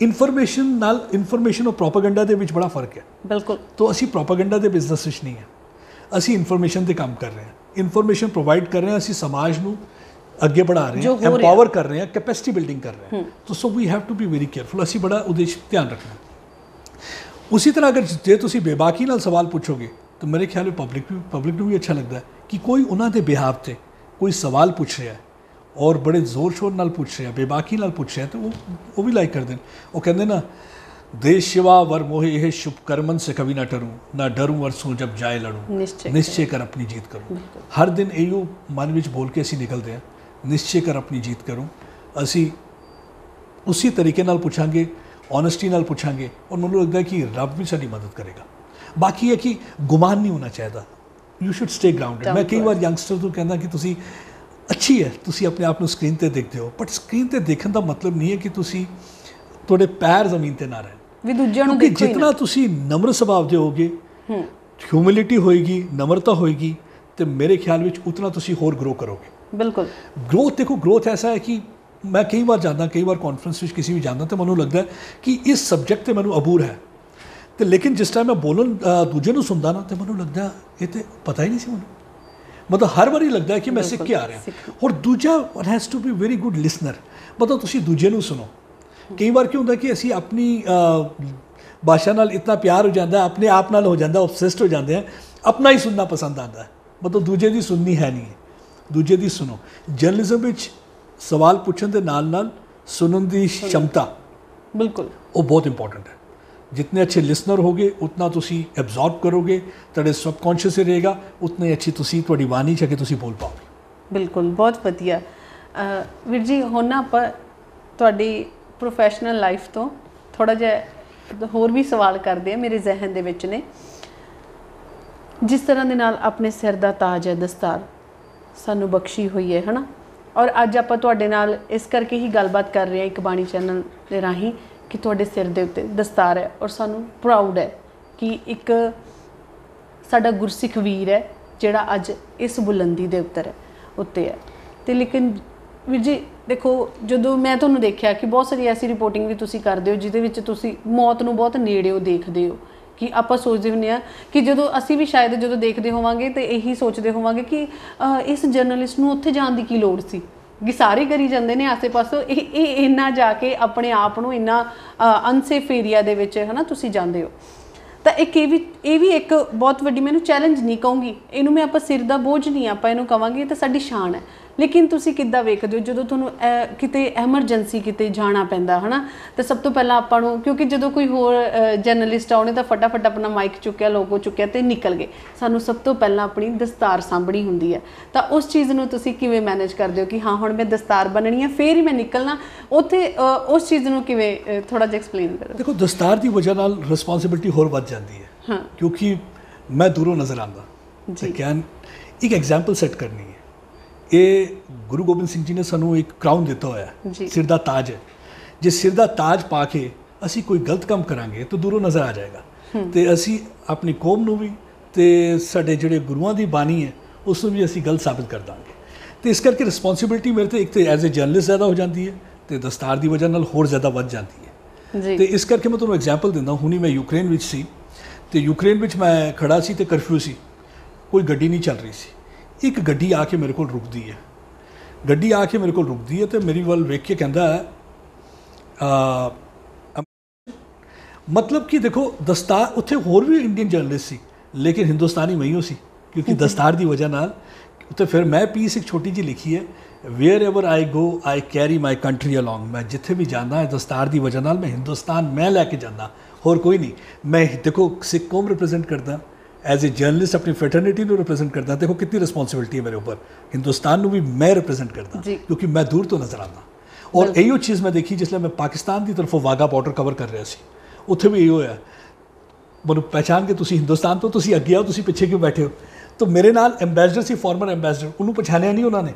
ਇਨਫੋਰਮੇਸ਼ਨ ਔਰ ਪ੍ਰੋਪੇਗੈਂਡਾ ਦੇ ਵਿੱਚ ਬੜਾ ਫਰਕ ਹੈ। ਬਿਲਕੁਲ। तो ਅਸੀਂ ਪ੍ਰੋਪੇਗੈਂਡਾ ਦੇ ਬਿਜ਼ਨਸ ਵਿੱਚ ਨਹੀਂ ਹੈ, ਅਸੀਂ ਇਨਫੋਰਮੇਸ਼ਨ 'ਤੇ ਕੰਮ ਕਰ ਰਹੇ ਹਾਂ, ਇਨਫੋਰਮੇਸ਼ਨ ਪ੍ਰੋਵਾਈਡ ਕਰ ਰਹੇ ਹਾਂ, ਅਸੀਂ ਸਮਾਜ ਨੂੰ ਅੱਗੇ बढ़ा रहे हैं, एम्पावर कर रहे हैं, कैपेसिटी बिल्डिंग कर रहे हैं। तो so we have to be very careful. ਅਸੀਂ बड़ा उद्देश्य ध्यान रखना। उसी तरह अगर जे तुसी बेबाकी नाल सवाल पूछोगे तो मेरे ख्याल में पब्लिक ਨੂੰ ਵੀ अच्छा लगता है कि कोई ਉਹਨਾਂ ਦੇ ਬਿਹਾਵ ਤੇ कोई सवाल पूछ रहा है और बड़े जोर शोर नाल पूछ रहा है, बेबाकी नाल पूछ रहा है, तो वो भी लाइक कर दें। वो कहते ना देश शिवा वर मोहे यह शुभ कर्मन से कभी ना डरूं, ना डरूं वर सो जब जाए लड़ूं, निश्चय कर अपनी जीत करूं। हर दिन ਇਹੋ ਮਨ ਵਿੱਚ ਬੋਲ ਕੇ ਅਸੀਂ ਨਿਕਲਦੇ ਹਾਂ, ਨਿਸ਼ਚੈ ਕਰ ਆਪਣੀ ਜੀਤ ਕਰੂੰ। ਅਸੀਂ ਉਸੇ ਤਰੀਕੇ ਨਾਲ ਪੁੱਛਾਂਗੇ, ਓਨੈਸਟੀ ਨਾਲ ਪੁੱਛਾਂਗੇ ਔਰ ਮੈਨੂੰ ਲੱਗਦਾ ਹੈ ਕਿ ਰੱਬ ਵੀ ਸਾਡੀ ਮਦਦ ਕਰੇਗਾ। ਬਾਕੀ ਹੈ ਕਿ ਗੁਮਾਨ ਨਹੀਂ ਹੋਣਾ ਚਾਹੀਦਾ, ਯੂ ਸ਼ੁੱਡ ਸਟੇ ਗਰਾਊਂਡਡ। ਮੈਂ ਕਈ ਵਾਰ ਯੰਗਸਟਰ ਨੂੰ ਕਹਿੰਦਾ ਕਿ ਤੁਸੀਂ ਅੱਛੀ ਹੈ, ਤੁਸੀਂ ਆਪਣੇ ਆਪ ਨੂੰ ਸਕਰੀਨ ਤੇ ਦੇਖਦੇ ਹੋ, ਬਟ ਸਕਰੀਨ ਤੇ ਦੇਖਣ ਦਾ ਮਤਲਬ ਨਹੀਂ ਹੈ ਕਿ ਤੁਸੀਂ ਤੁਹਾਡੇ ਪੈਰ ਜ਼ਮੀਨ ਤੇ ਨਾ ਰਹਿਣ। ਵੀ ਦੂਜਿਆਂ ਨੂੰ ਦੇਖੋ। ਜਿਤਨਾ ਤੁਸੀਂ ਨਮਰ ਸੁਭਾਅ ਦੇ ਹੋਗੇ, ਹਿਊਮਿਲਿਟੀ ਹੋਏਗੀ, ਨਮਰਤਾ ਹੋਏਗੀ, ਤੇ ਮੇਰੇ ਖਿਆਲ ਵਿੱਚ ਉਤਨਾ ਤੁਸੀਂ ਹੋਰ ਗਰੋ ਕਰੋਗੇ। बिल्कुल। ग्रोथ देखो, ग्रोथ ऐसा है कि मैं कई बार जाता, कई बार कॉन्फ्रेंस में किसी भी जाता तो मैं लगता है कि इस सब्जेक्ट से मैं अबूर है, तो लेकिन जिस टाइम मैं बोलन दूजे ਨੂੰ सुनता ना तो मैं लगता ये तो पता ही नहीं सी मैं, मतलब हर बारी लगता है कि मैं सीख के आ रहा। और दूजा one has to be very good listener. मतलब तुसी दूजे ਨੂੰ सुनो। कई बार क्यों होंगे कि असी अपनी भाषा नाल इतना प्यार हो जाता है, अपने आप नाल हो जाता, ऑब्सेस्ड हो जाते हैं, अपना ही सुनना पसंद आता है, मतलब दूजे की सुननी है नहीं है, ਦੂਜੇ ਦੀ ਸੁਣੋ। ਜਰਨਲਿਜ਼ਮ ਵਿੱਚ ਸਵਾਲ ਪੁੱਛਣ ਦੇ ਨਾਲ ਨਾਲ ਸੁਣਨ ਦੀ ਸ਼ਮਤਾ ਬਿਲਕੁਲ ਉਹ ਬਹੁਤ ਇੰਪੋਰਟੈਂਟ ਹੈ। ਜਿਤਨੇ ਅੱਛੇ ਲਿਸਨਰ ਹੋਗੇ ਉਤਨਾ ਤੁਸੀਂ ਐਬਜ਼ੌਰਬ ਕਰੋਗੇ, ਤੁਹਾਡੇ ਸਬਕੌਂਸ਼ੀਅਸ ਰਹੇਗਾ, ਉਤਨੇ ਅੱਛੀ ਤੁਸੀਂ ਤੁਹਾਡੀ ਬਾਣੀ 'ਚ ਆ ਕੇ ਤੁਸੀਂ ਬੋਲ ਪਾਓਗੇ। ਬਿਲਕੁਲ, ਬਹੁਤ ਵਧੀਆ। ਵੀਰ ਜੀ ਹੁਣ ਨਾ ਆਪਾਂ ਤੁਹਾਡੀ ਪ੍ਰੋਫੈਸ਼ਨਲ ਲਾਈਫ ਤੋਂ ਥੋੜਾ ਜਿਹਾ ਹੋਰ ਵੀ ਸਵਾਲ ਕਰਦੇ ਆ, ਮੇਰੇ ਜ਼ਿਹਨ ਦੇ ਵਿੱਚ ਨੇ। ਜਿਸ ਤਰ੍ਹਾਂ ਦੇ ਨਾਲ ਆਪਣੇ ਸਿਰ ਦਾ ਤਾਜ ਹੈ, ਦਸਤਾਰ ਸਾਨੂੰ ਬਖਸ਼ੀ ਹੋਈ ਹੈ ਨਾ, ਔਰ ਅੱਜ ਆਪਾਂ ਤੁਹਾਡੇ ਨਾਲ ਇਸ ਕਰਕੇ ਹੀ ਗੱਲਬਾਤ ਕਰ ਰਹੇ ਹਾਂ ਇੱਕ ਬਾਣੀ ਚੈਨਲ ਦੇ ਰਾਹੀਂ ਕਿ ਤੁਹਾਡੇ ਸਿਰ ਦੇ ਉੱਤੇ ਦਸਤਾਰ ਹੈ ਔਰ ਸਾਨੂੰ ਪ੍ਰਾਊਡ ਹੈ ਕਿ ਇੱਕ ਸਾਡਾ ਗੁਰਸਿੱਖ ਵੀਰ ਹੈ ਜਿਹੜਾ ਅੱਜ ਇਸ ਬੁਲੰਦੀ ਦੇ ਉੱਤੇ ਹੈ। ਤੇ ਲੇਕਿਨ ਵੀਰ ਜੀ ਦੇਖੋ, ਜਦੋਂ ਮੈਂ ਤੁਹਾਨੂੰ ਦੇਖਿਆ ਕਿ ਬਹੁਤ ਸਾਰੀ ਐਸੀ ਰਿਪੋਰਟਿੰਗ ਵੀ ਤੁਸੀਂ ਕਰਦੇ ਹੋ ਜਿਹਦੇ ਵਿੱਚ ਤੁਸੀਂ ਮੌਤ ਨੂੰ ਬਹੁਤ ਨੇੜਿਓਂ ਦੇਖਦੇ ਹੋ, ਕਿ ਆਪਾਂ ਸੋਚਦੇ ਹੁੰਦੇ ਹਾਂ ਕਿ ਜਦੋਂ ਅਸੀਂ ਵੀ ਸ਼ਾਇਦ ਜਦੋਂ ਦੇਖਦੇ ਹੋਵਾਂਗੇ ਤਾਂ ਇਹੀ ਸੋਚਦੇ ਹੋਵਾਂਗੇ ਕਿ ਇਸ ਜਰਨਲਿਸਟ ਨੂੰ ਉੱਥੇ ਜਾਣ ਦੀ ਕੀ ਲੋੜ ਸੀ, ਕਿ ਸਾਰੇ ਕਰੀ ਜਾਂਦੇ ਨੇ ਆਸੇ ਪਾਸੋਂ, ਇਹ ਇੰਨਾ ਜਾ ਕੇ ਆਪਣੇ ਆਪ ਨੂੰ ਇੰਨਾ ਅਨਸੇਫ ਏਰੀਆ ਦੇ ਵਿੱਚ ਹੈ ਨਾ ਤੁਸੀਂ ਜਾਂਦੇ ਹੋ। ਤਾਂ ਇਹ ਵੀ ਇੱਕ ਬਹੁਤ ਵੱਡੀ, ਮੈਨੂੰ ਚੈਲੰਜ ਨਹੀਂ ਕਹੂੰਗੀ ਇਹਨੂੰ ਮੈਂ, ਆਪਾਂ ਸਿਰ ਦਾ ਬੋਝ ਨਹੀਂ ਆਪਾਂ ਇਹਨੂੰ ਕਹਾਂਗੇ, ਤਾਂ ਸਾਡੀ ਸ਼ਾਨ ਹੈ। ਲੇਕਿਨ ਤੁਸੀਂ ਕਿੱਦਾਂ ਵੇਖਦੇ ਹੋ ਜਦੋਂ ਤੁਹਾਨੂੰ ਕਿਤੇ ਐਮਰਜੈਂਸੀ ਕਿਤੇ ਜਾਣਾ ਪੈਂਦਾ ਹੈ ਨਾ, ਤਾਂ ਸਭ ਤੋਂ ਪਹਿਲਾਂ ਆਪਾਂ ਨੂੰ, ਕਿਉਂਕਿ ਜਦੋਂ ਕੋਈ ਹੋਰ ਜਰਨਲਿਸਟ ਆਉਣੇ ਤਾਂ ਫਟਾਫਟ ਆਪਣਾ ਮਾਈਕ ਚੁੱਕਿਆ, ਲੋਗੋ ਚੁੱਕਿਆ ਅਤੇ ਨਿਕਲ ਗਏ, ਸਾਨੂੰ ਸਭ ਤੋਂ ਪਹਿਲਾਂ ਆਪਣੀ ਦਸਤਾਰ ਸਾਂਭਣੀ ਹੁੰਦੀ ਹੈ। ਤਾਂ ਉਸ ਚੀਜ਼ ਨੂੰ ਤੁਸੀਂ ਕਿਵੇਂ ਮੈਨੇਜ ਕਰਦੇ ਹੋ ਕਿ ਹਾਂ ਹੁਣ ਮੈਂ ਦਸਤਾਰ ਬੰਨਣੀ ਹੈ ਫਿਰ ਹੀ ਮੈਂ ਨਿਕਲਣਾ ਉੱਥੇ, ਉਸ ਚੀਜ਼ ਨੂੰ ਕਿਵੇਂ ਥੋੜ੍ਹਾ ਜਿਹਾ ਐਕਸਪਲੇਨ ਕਰੋ। ਦੇਖੋ, ਦਸਤਾਰ ਦੀ ਵਜ੍ਹਾ ਨਾਲ ਰਿਸਪੌਂਸਿਬਿਲਿਟੀ ਹੋਰ ਵੱਧ ਜਾਂਦੀ ਹੈ। ਹਾਂ, ਕਿਉਂਕਿ ਮੈਂ ਦੂਰੋਂ ਨਜ਼ਰ ਆਉਂਦਾ ਜੀ। ਕਹਿਣ ਇੱਕ ਐਗਜ਼ਾਮਪਲ ਸੈੱਟ ਕਰਨੀ ਹੈ, ਇਹ ਗੁਰੂ ਗੋਬਿੰਦ ਸਿੰਘ ਜੀ ਨੇ ਸਾਨੂੰ ਇੱਕ ਕਰਾਊਨ ਦਿੱਤਾ ਹੋਇਆ, ਸਿਰ ਦਾ ਤਾਜ ਹੈ। ਜੇ ਸਿਰ ਦਾ ਤਾਜ ਪਾ ਕੇ ਅਸੀਂ ਕੋਈ ਗਲਤ ਕੰਮ ਕਰਾਂਗੇ ਤਾਂ ਦੂਰੋਂ ਨਜ਼ਰ ਆ ਜਾਏਗਾ, ਤੇ ਅਸੀਂ ਆਪਣੀ ਕੌਮ ਨੂੰ ਵੀ ਤੇ ਸਾਡੇ ਜਿਹੜੇ ਗੁਰੂਆਂ ਦੀ ਬਾਣੀ ਹੈ ਉਸ ਨੂੰ ਵੀ ਅਸੀਂ ਗਲਤ ਸਾਬਿਤ ਕਰ ਦਾਂਗੇ। ਤੇ ਇਸ ਕਰਕੇ ਰਿਸਪੌਂਸਿਬਿਲਿਟੀ ਮੇਰੇ ਤੇ ਇੱਕ ਤੇ ਐਜ਼ ਏ ਜਰਨਲਿਸਟ ਜ਼ਿਆਦਾ ਹੋ ਜਾਂਦੀ ਹੈ ਤੇ ਦਸਤਾਰ ਦੀ ਵਜ੍ਹਾ ਨਾਲ ਹੋਰ ਜ਼ਿਆਦਾ ਵੱਧ ਜਾਂਦੀ ਹੈ। ਤੇ ਇਸ ਕਰਕੇ ਮੈਂ ਤੁਹਾਨੂੰ ਐਗਜ਼ਾਮਪਲ ਦਿੰਦਾ, ਹੁਣੀ ਮੈਂ ਯੂਕਰੇਨ ਵਿੱਚ ਸੀ ਤੇ ਯੂਕਰੇਨ ਵਿੱਚ ਮੈਂ ਖੜਾ ਸੀ ਤੇ ਕਰਫਿਊ ਸੀ, ਕੋਈ ਗੱਡੀ ਨਹੀਂ ਚੱਲ ਰਹੀ ਸੀ। एक गड्डी आके मेरे को रुकती है, गड्डी आके मेरे को रुकती है तो मेरी वाल वेख के कहता है मतलब कि देखो दस्तार उत्थे होर भी इंडियन जर्नलिस्ट सी लेकिन हिंदुस्तानी मैं ही सी क्योंकि दस्तार की वजह नाल। तो फिर मैं पीस एक छोटी जी लिखी है, wherever I go I carry my country along. मैं जिथे भी जाना है दस्तार की वजह नाल मैं हिंदुस्तान मैं लैके जाना, होर कोई नहीं। मैं देखो सिख कौम रिप्रजेंट करदा, एज ए जर्नलिस्ट अपनी फैटर्निटी को रिप्रजेंट करदा। देखो कितनी रिस्पॉन्सिबिलिटी है मेरे ऊपर, हिंदुस्तान को भी मैं रिप्रजेंट करदा क्योंकि मैं दूर तो नज़र आना। और यही चीज़ मैं देखी जिसलिए मैं पाकिस्तान की तरफों वाघा बॉर्डर कवर कर रहा सी, उत्थे भी इहो है मैं पहचान के तुसी हिंदुस्तान तो तुसी अगे आओ, तुसी पिछे क्यों बैठे हो। तो मेरे नाल एंबेसडर सी, फॉर्मर एंबेसडर, उन्होंने पछाणिया नहीं उन्होंने,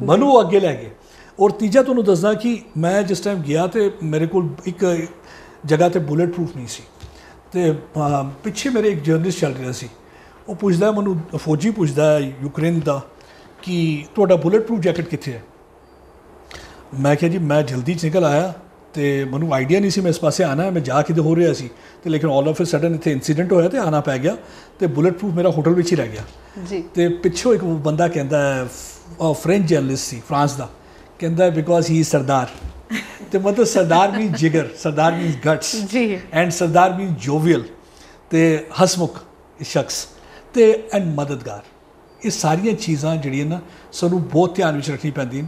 मनु वो अगे लै गए। और तीजा तुहानूं दसदा कि मैं जिस टाइम गया तो मेरे को एक जगह ते बुलेट प्रूफ नहीं सी तो पिछे मेरे एक जर्नलिस्ट चल रहा सी, वो पुछदा मैनू फौजी पुछदा यूक्रेन का कि तुहाडा बुलेट प्रूफ जैकेट कित्थे है। मैं कहा जी मैं जल्दी निकल आया तो मैनू आइडिया नहीं सी मैं इस पासे आना है, मैं जा किते हो रहा सी तो लेकिन ऑल ऑफ ए सडन इत्थे इंसीडेंट होया तो आना पै गया तो बुलेट प्रूफ मेरा होटल विच ही रह गया जी। तो पिछों एक बंदा कहता है फ्रेंच जर्नलिस्ट सी फ्रांस का, कहता है बिकॉज ही सरदार। तो मतलब सरदार मीन जिगर, Sardar mean guts and Sardar mean jovial तो हसमुख शख्स तो एंड मददगार। ये सारिया चीज़ां जिहड़ियां ना सानू बहुत ध्यान में रखनी पैंदियां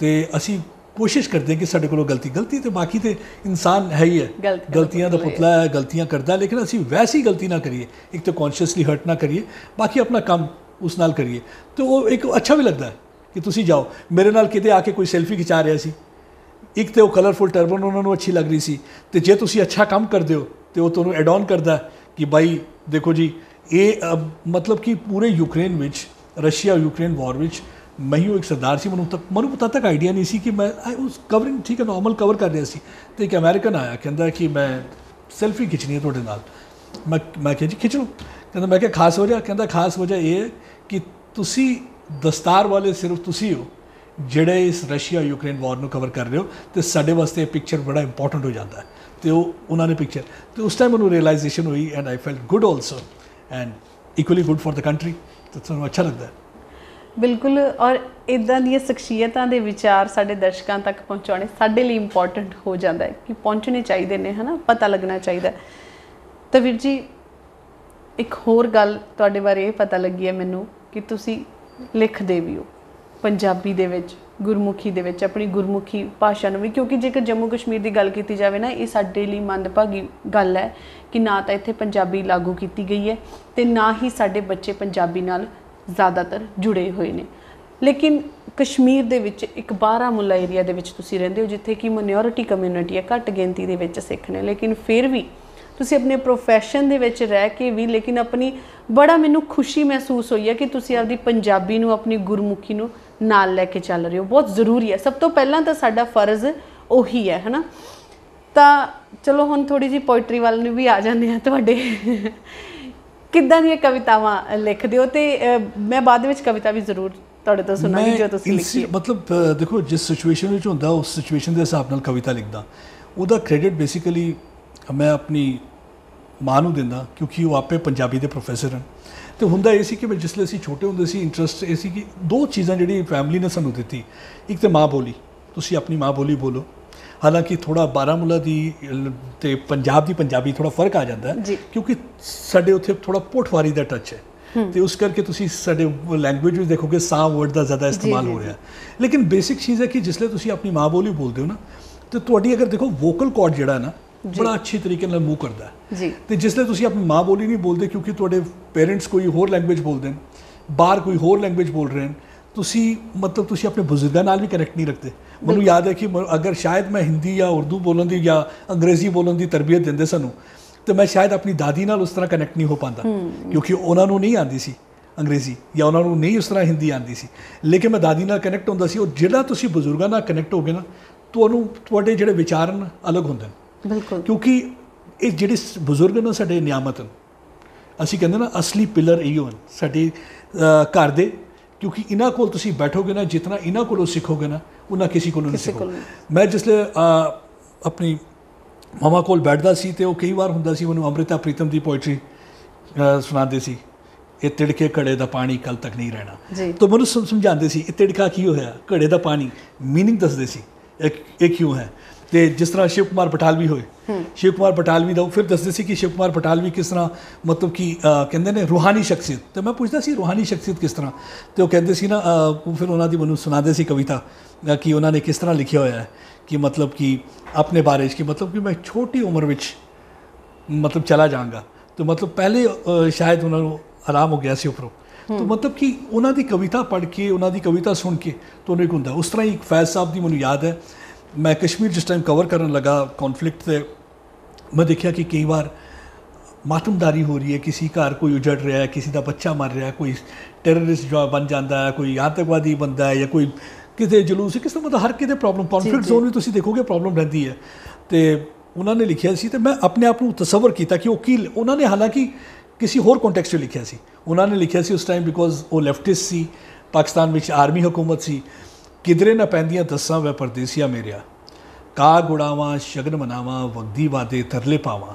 तो असी कोशिश करते हैं कि साढ़े को गलती तो बाकी तो इंसान है ही है, गलतियां का पुतला है, गलतियां करता है, लेकिन असी वैसी गलती ना करिए, एक तो कॉन्शियसली हर्ट ना करिए, बाकी अपना काम उस नाल करिए। तो वो एक अच्छा भी लगता है कि तुसी जाओ। मेरे नाल किते आके कोई सेल्फी खिचा रहा सी, एक तो वो कलरफुल टर्बन उन्होंने अच्छी लग रही सी, तो जे तुसी अच्छा काम करते हो तो वो तुहानूं एड ऑन करता है कि भाई देखो जी ये मतलब कि पूरे Ukraine which Russia Ukraine war which मैं ही एक सरदार सी, मैनू पता तक आइडिया नहीं सी कि मैं उस कवरिंग ठीक है नॉर्मल कवर कर रहा सी। तो एक अमेरिकन आया कहता कि मैं सेल्फी खिंचनी है तुहाडे नाल। मैं कहा जी खिंच लो। कहता मैं क्या खास वजह, कहता खास वजह ये है कि तुसी दस्तार वाले सिर्फ तुसी हो ਜਿਹੜੇ इस रशिया यूक्रेन वॉर ਨੂੰ कवर कर रहे हो तो साढ़े वास्ते पिक्चर बड़ा इंपॉर्टेंट हो जाता है। तो उन्होंने पिक्चर तो उस टाइम मैंने रियलाइजेशन हुई and I felt good also and equally good for the country. तो तुहानूं अच्छा लगता है बिल्कुल। और इदां ਦੀਆਂ शख्सियतां ਦੇ ਵਿਚਾਰ ਸਾਡੇ ਦਰਸ਼ਕਾਂ ਤੱਕ ਪਹੁੰਚਾਉਣੇ ਸਾਡੇ ਲਈ ਇੰਪੋਰਟੈਂਟ ਹੋ ਜਾਂਦਾ ਹੈ ਕਿ ਪਹੁੰਚਣੇ ਚਾਹੀਦੇ ਨੇ, ਹੈ ਨਾ, ਪਤਾ ਲੱਗਣਾ ਚਾਹੀਦਾ। ਤਾਂ ਵੀਰ ਜੀ ਇੱਕ ਹੋਰ ਗੱਲ ਤੁਹਾਡੇ ਬਾਰੇ ਇਹ ਪਤਾ ਲੱਗੀ ਹੈ ਮੈਨੂੰ ਕਿ ਤੁਸੀਂ ਲਿਖਦੇ ਵੀ ਹੋ ਪੰਜਾਬੀ ਦੇ ਵਿੱਚ, ਗੁਰਮੁਖੀ ਦੇ ਵਿੱਚ, ਆਪਣੀ ਗੁਰਮੁਖੀ ਭਾਸ਼ਾ ਨੂੰ ਵੀ, ਕਿਉਂਕਿ ਜੇਕਰ ਜੰਮੂ ਕਸ਼ਮੀਰ ਦੀ ਗੱਲ ਕੀਤੀ ਜਾਵੇ ਨਾ ਇਹ ਸਾਡੇ ਲਈ ਮੰਦਭਾਗੀ ਗੱਲ ਹੈ ਕਿ ਨਾ ਤਾਂ ਇੱਥੇ ਪੰਜਾਬੀ ਲਾਗੂ ਕੀਤੀ ਗਈ ਹੈ ਤੇ ਨਾ ਹੀ ਸਾਡੇ ਬੱਚੇ ਪੰਜਾਬੀ ਨਾਲ ज़्यादातर जुड़े हुए ने। लेकिन कश्मीर दे विच एक बारामूला एरिया दे विच तुसी रहिंदे हो जिथे कि माइनॉरिटी कम्यूनिटी है, घट गिनती दे विच सिख ने, लेकिन फिर भी तुसी अपने प्रोफैशन दे विच रह के भी लेकिन अपनी बड़ा मैनूं खुशी महसूस हुई है कि तुसी आपदी पंजाबी नूं अपनी गुरमुखी नूं नाल लैके चल रहे हो। बहुत ज़रूरी है। सब तो पहलां तो साडा फर्ज उही है ना। तो चलो हुण थोड़ी जी पोइट्री वाल नूं भी आ जांदे आ। तुहाडे किद्दां ਦੀਆਂ कवितावां लिखदे हो ते मैं बाद ਵਿੱਚ कविता भी ਜ਼ਰੂਰ ਤੁਹਾਡੇ ਤੋਂ ਸੁਣਾਂਗੀ ਜੋ ਤੁਸੀਂ ਲਿਖੀ। मतलब देखो जिस सिचुएशन ਵਿੱਚ ਹੁੰਦਾ उस सिचुएशन ਦੇ ਹਿਸਾਬ ਨਾਲ ਕਵਿਤਾ ਲਿਖਦਾ। ਉਹਦਾ ਕ੍ਰੈਡਿਟ ਬੇਸਿਕਲੀ ਮੈਂ ਆਪਣੀ ਮਾਂ ਨੂੰ ਦਿੰਦਾ ਕਿਉਂਕਿ ਉਹ ਆਪੇ ਪੰਜਾਬੀ ਦੇ ਪ੍ਰੋਫੈਸਰ ਹਨ। ਤੇ ਹੁੰਦਾ ਇਹ ਸੀ ਕਿ ਜਿਸ ਲਈ ਅਸੀਂ ਛੋਟੇ ਹੁੰਦੇ ਸੀ ਇੰਟਰਸਟ ਇਹ ਸੀ ਕਿ ਦੋ ਚੀਜ਼ਾਂ ਜਿਹੜੀ ਫੈਮਿਲੀ ਨੇ ਸਾਨੂੰ ਦਿੱਤੀ, ਇੱਕ ਤਾਂ ਮਾਂ ਬੋਲੀ, ਤੁਸੀਂ ਆਪਣੀ ਮਾਂ ਬੋਲੀ ਬੋਲੋ। हालांकि थोड़ा बारामूला की ते पंजाब की पंजाबी थोड़ा फर्क आ जाता है क्योंकि साढ़े उत्थे थोड़ा पोठवारी का टच है तो उस करके तुसी साढ़े लैंगुएज में देखोगे सा वर्ड का ज़्यादा इस्तेमाल हो रहा है। लेकिन बेसिक चीज़ है कि जिसले तुसी अपनी माँ बोली बोलते हो ना तो तुहाडी अगर देखो वोकल कॉर्ड जिहड़ा ना बड़ा अच्छी तरीके नाल मूव करता है। तो जिसले तुसी अपनी माँ बोली नहीं बोलते क्योंकि तुहाडे पेरेंट्स कोई होर लैंगुएज बोलते हैं, बाहर कोई होर लैंगुएज बोल रहे हैं, तुसी मतलब तुसी अपने बुजुर्गों नाल भी कनैक्ट नहीं रखते। मैनूं याद है कि अगर शायद मैं हिंदी या उर्दू बोलन दी या अंग्रेज़ी बोलन दी तरबियत देंदे सानूं तो मैं शायद अपनी दादी नाल उस तरह कनैक्ट नहीं हो पाता क्योंकि उन्होंने नहीं आती सी अंग्रेज़ी या उन्होंने नहीं उस तरह हिंदी आती सी। लेकिन मैं दादी नाल कनैक्ट होंदा सी और जिहड़ा तुसी बुजुर्गों नाल कनैक्ट हो गए ना तुहानूं तुहाडे जिहड़े विचार न अलग होंदे ने। बिल्कुल क्योंकि ये जिहड़े बुजुर्ग ने साडे नियामत न। असीं कहंदे ना असली पिलर इहो हन साडे घर दे क्योंकि इन्हां कोल तुसीं बैठोगे ना जितना इन्हां कोलों सीखोगे ना उन्ना किसी कोलों नहीं सीखोगे। मैं जिसले अपनी मामा कोल बैठदा सी ते वो कई बार हुंदा सी मैनूं अमृता प्रीतम की पोइट्री सुणांदे सी ਇਹ ਤਿੜਕੇ ਘੜੇ ਦਾ ਪਾਣੀ ਕੱਲ ਤੱਕ ਨਹੀਂ ਰਹਿਣਾ। ਜੀ। ਤਾਂ ਮੈਨੂੰ ਸਮਝਾਉਂਦੇ ਸੀ ਇਹ ਤਿੜਕਾ ਕੀ ਹੋਇਆ, ਘੜੇ ਦਾ ਪਾਣੀ ਮੀਨਿੰਗ ਦੱਸਦੇ ਸੀ ਇਹ ਕਿਉਂ ਹੈ। ਤੇ ਜਿਸ ਤਰ੍ਹਾਂ ਸ਼ਿਵ ਕੁਮਾਰ ਬਟਾਲਵੀ ਹੋਏ, ਸ਼ਿਵ ਕੁਮਾਰ ਬਟਾਲਵੀ ਦਾ ਉਹ ਫਿਰ ਦੱਸਦੇ ਸੀ ਕਿ ਸ਼ਿਵ ਕੁਮਾਰ ਬਟਾਲਵੀ ਕਿਸ ਤਰ੍ਹਾਂ ਮਤਲਬ ਕਿ ਕਹਿੰਦੇ ਨੇ ਰੂਹਾਨੀ ਸ਼ਖਸੀਅਤ। ਤੇ ਮੈਂ ਪੁੱਛਦਾ ਸੀ ਰੂਹਾਨੀ ਸ਼ਖਸੀਅਤ ਕਿਸ ਤਰ੍ਹਾਂ, ਤੇ ਉਹ ਕਹਿੰਦੇ ਸੀ ਨਾ ਫਿਰ ਉਹਨਾਂ ਦੀ ਮੈਨੂੰ ਸੁਣਾਉਂਦੇ ਸੀ ਕਵਿਤਾ ਕਿ ਉਹਨਾਂ ਨੇ ਕਿਸ ਤਰ੍ਹਾਂ ਲਿਖਿਆ ਹੋਇਆ ਹੈ ਕਿ ਮਤਲਬ ਕਿ ਆਪਣੇ ਬਾਰੇ 'ਚ ਕਿ ਮਤਲਬ ਕਿ ਮੈਂ ਛੋਟੀ ਉਮਰ ਵਿੱਚ ਮਤਲਬ ਚਲਾ ਜਾਵਾਂਗਾ। तो मतलब पहले शायद उन्होंने आराम हो गया सी उपरों। तो मतलब कि उन्होंने कविता पढ़ के उन्होंने कविता सुन के तो उन्हें होंगे उस तरह ही फैज़ साहब की मैंने याद है, मैं कश्मीर जिस टाइम कवर करने लगा कॉन्फ्लिक्ट से मैं देखा कि कई बार मातमदारी हो रही है, किसी घर कोई उजड़ रहा है, किसी का बच्चा मर रहा है, कोई टेररिस्ट जो बन जाता है, कोई आतंकवादी बनता है या कोई किसी जुलूस किस तरह मतलब हर किसी प्रॉब्लम कॉन्फ्लिक्ट जोन में तुम देखोगे प्रॉब्लम रहती है। तो उन्होंने लिखा सी तो मैं अपने आप को तसवर किया कि वो की उन्होंने हालांकि किसी होर कॉन्टेक्स्ट में लिखा सी, उन्होंने लिखा सी उस टाइम बिकॉज वो लैफ्टिस्ट सी, पाकिस्तान में आर्मी हुकूमत सी, किधरे ना पैंदियां दस्सां वै परदेसिया मेरिया, का गुड़ावां शगन मनावां वगदी वादे तरले पावां,